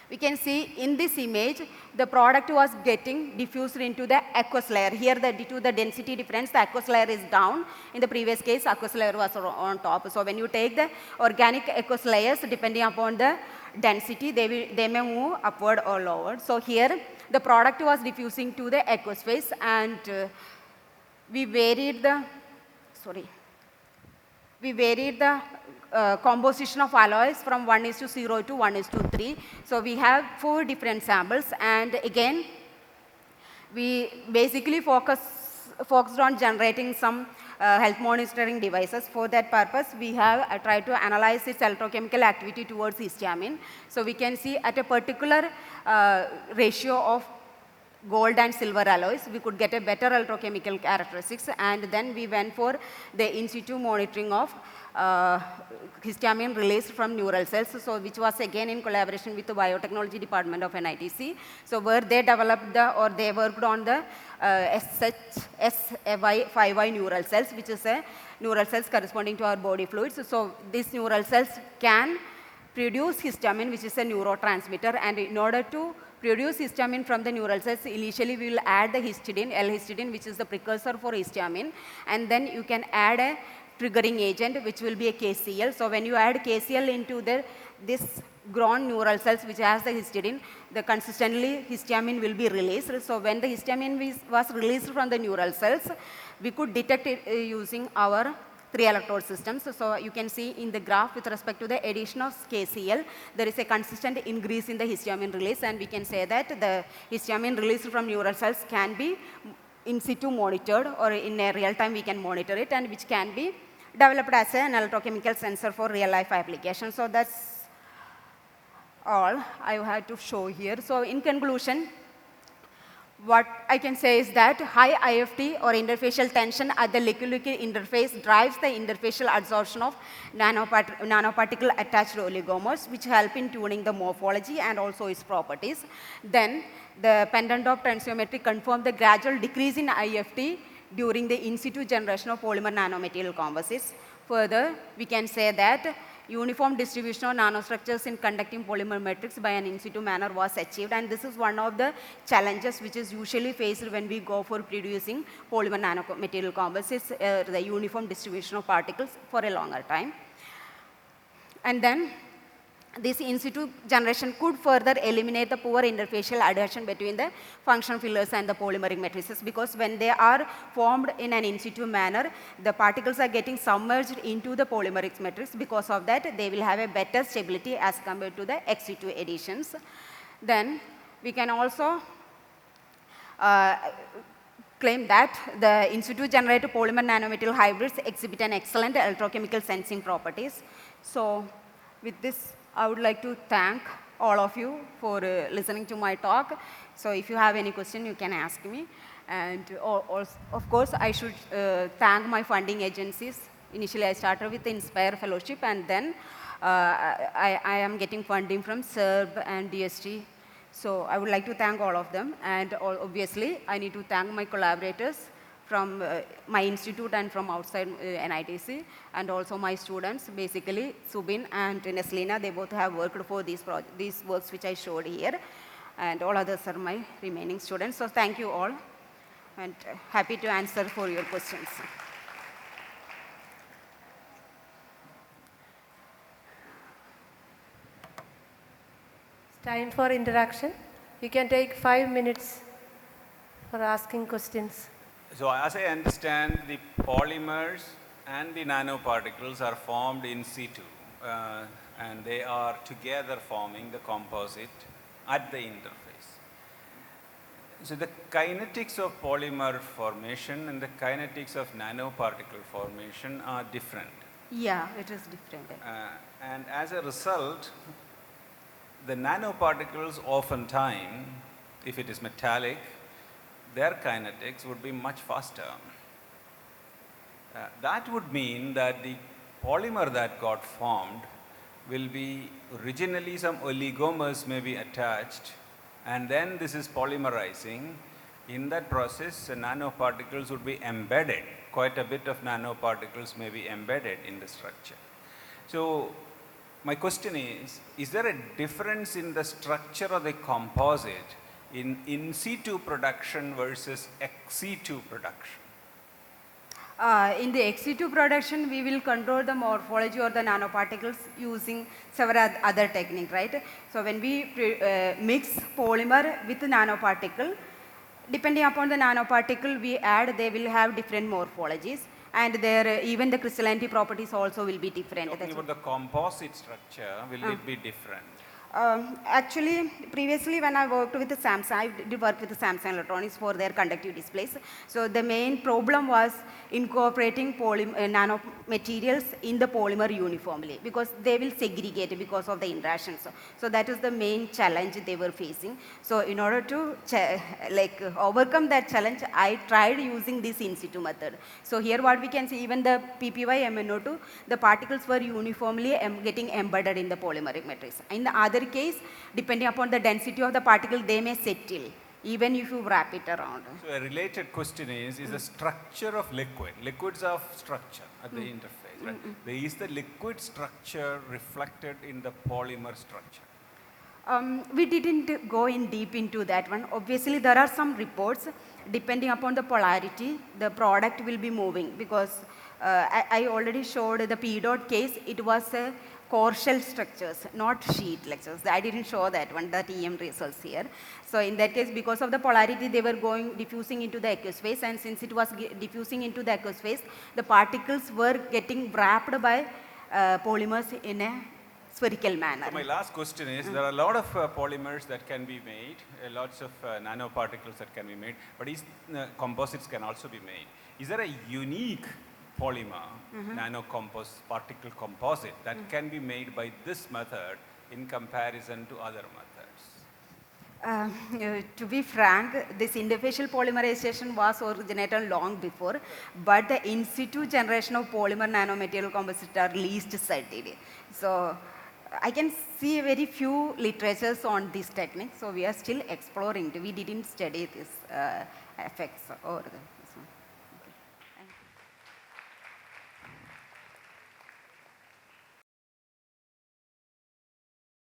we can see in this image, the product was getting diffused into the aqueous layer. Here, due to the density difference, the aqueous layer is down. In the previous case, aqueous layer was on top. So when you take the organic aqueous layers, depending upon the density, they may move upward or lower. So here, the product was diffusing to the aqueous phase, and we varied the composition of alloys from 1:0 to 1:3. So we have 4 different samples, and again, we basically focused on generating some health monitoring devices. For that purpose, we have tried to analyze its electrochemical activity towards histamine. So we can see at a particular ratio of gold and silver alloys, we could get a better electrochemical characteristics, and then we went for the in situ monitoring of histamine released from neural cells, so which was again in collaboration with the biotechnology department of NITC. So where they developed they worked on the SY5Y neural cells, which is a neural cells corresponding to our body fluids. So these neural cells can produce histamine, which is a neurotransmitter, and in order to produce histamine from the neural cells, initially we will add the histidine, L-histidine, which is the precursor for histamine, and then you can add a triggering agent, which will be a KCl. So when you add KCl into this grown neural cells which has the histidine, the consistently histamine will be released. So when the histamine was released from the neural cells, we could detect it using our 3 electrode systems. So you can see in the graph with respect to the addition of KCl, there is a consistent increase in the histamine release, and we can say that the histamine released from neural cells can be in situ monitored, or in a real time we can monitor it, and which can be developed as an electrochemical sensor for real life application. So that's all I had to show here. So in conclusion, what I can say is that high IFT or interfacial tension at the liquid-liquid interface drives the interfacial adsorption of nanoparticle attached oligomers, which help in tuning the morphology and also its properties. Then the pendant of tensiometry confirmed the gradual decrease in IFT during the in situ generation of polymer nanomaterial composites. Further, we can say that uniform distribution of nanostructures in conducting polymer matrix by an in situ manner was achieved, and this is one of the challenges which is usually faced when we go for producing polymer nanomaterial composites, the uniform distribution of particles for a longer time. And then this in situ generation could further eliminate the poor interfacial adhesion between the function fillers and the polymeric matrices, because when they are formed in an in situ manner, the particles are getting submerged into the polymeric matrix. Because of that, they will have a better stability as compared to the ex situ additions. Then we can also claim that the in situ generated polymer nanomaterial hybrids exhibit an excellent electrochemical sensing properties. So with this, I would like to thank all of you for listening to my talk. So if you have any question, you can ask me. And of course, I should thank my funding agencies. Initially, I started with the Inspire Fellowship, and then I am getting funding from SERB and DST. So I would like to thank all of them. And obviously, I need to thank my collaborators from my institute and from outside NITC, and also my students, basically Subin and Neslina. They both have worked for these works which I showed here, and all others are my remaining students. So thank you all, and happy to answer for your questions. It's time for interaction. You can take 5 minutes for asking questions. So as I understand, the polymers and the nanoparticles are formed in situ, and they are together forming the composite at the interface. So the kinetics of polymer formation and the kinetics of nanoparticle formation are different. Yeah, it is different. And as a result, the nanoparticles oftentimes, if it is metallic, their kinetics would be much faster. That would mean that the polymer that got formed will be originally some oligomers may be attached, and then this is polymerizing. In that process, the nanoparticles would be embedded. Quite a bit of nanoparticles may be embedded in the structure. So my question is there a difference in the structure of the composite in situ production versus ex situ production? In the ex situ production, we will control the morphology or the nanoparticles using several other techniques, right? So when we mix polymer with nanoparticle, depending upon the nanoparticle we add, they will have different morphologies, and their even the crystallinity properties also will be different. Talking about the composite structure, will it be different? Actually, previously when I worked with the Samsung, I did work with the Samsung Electronics for their conductive displays. So the main problem was incorporating nanomaterials in the polymer uniformly, because they will segregate because of the interactions. So that is the main challenge they were facing. So in order to overcome that challenge, I tried using this in situ method. So here what we can see, even the PPY MnO2, the particles were uniformly getting embedded in the polymeric matrix. In the other case, depending upon the density of the particle, they may settle even if you wrap it around. So a related question is the structure of liquid. Liquids have structure at the interface, right? Is the liquid structure reflected in the polymer structure? We didn't go in deep into that one. Obviously, there are some reports, depending upon the polarity, the product will be moving, because I already showed the P dot case, it was a core shell structures, not sheet lectures. I didn't show that one, the TM results here. So in that case, because of the polarity, they were diffusing into the aqueous phase, and since it was diffusing into the aqueous phase, the particles were getting wrapped by polymers in a spherical manner. So my last question is, there are a lot of polymers that can be made, lots of nanoparticles that can be made, but composites can also be made. Is there a unique polymer, particle composite that can be made by this method in comparison to other methods? To be frank, this interfacial polymerization was originated long before, but the in situ generation of polymer nanomaterial composites are least studied. So I can see very few literatures on this technique, so we are still exploring. We didn't study this effects or this one.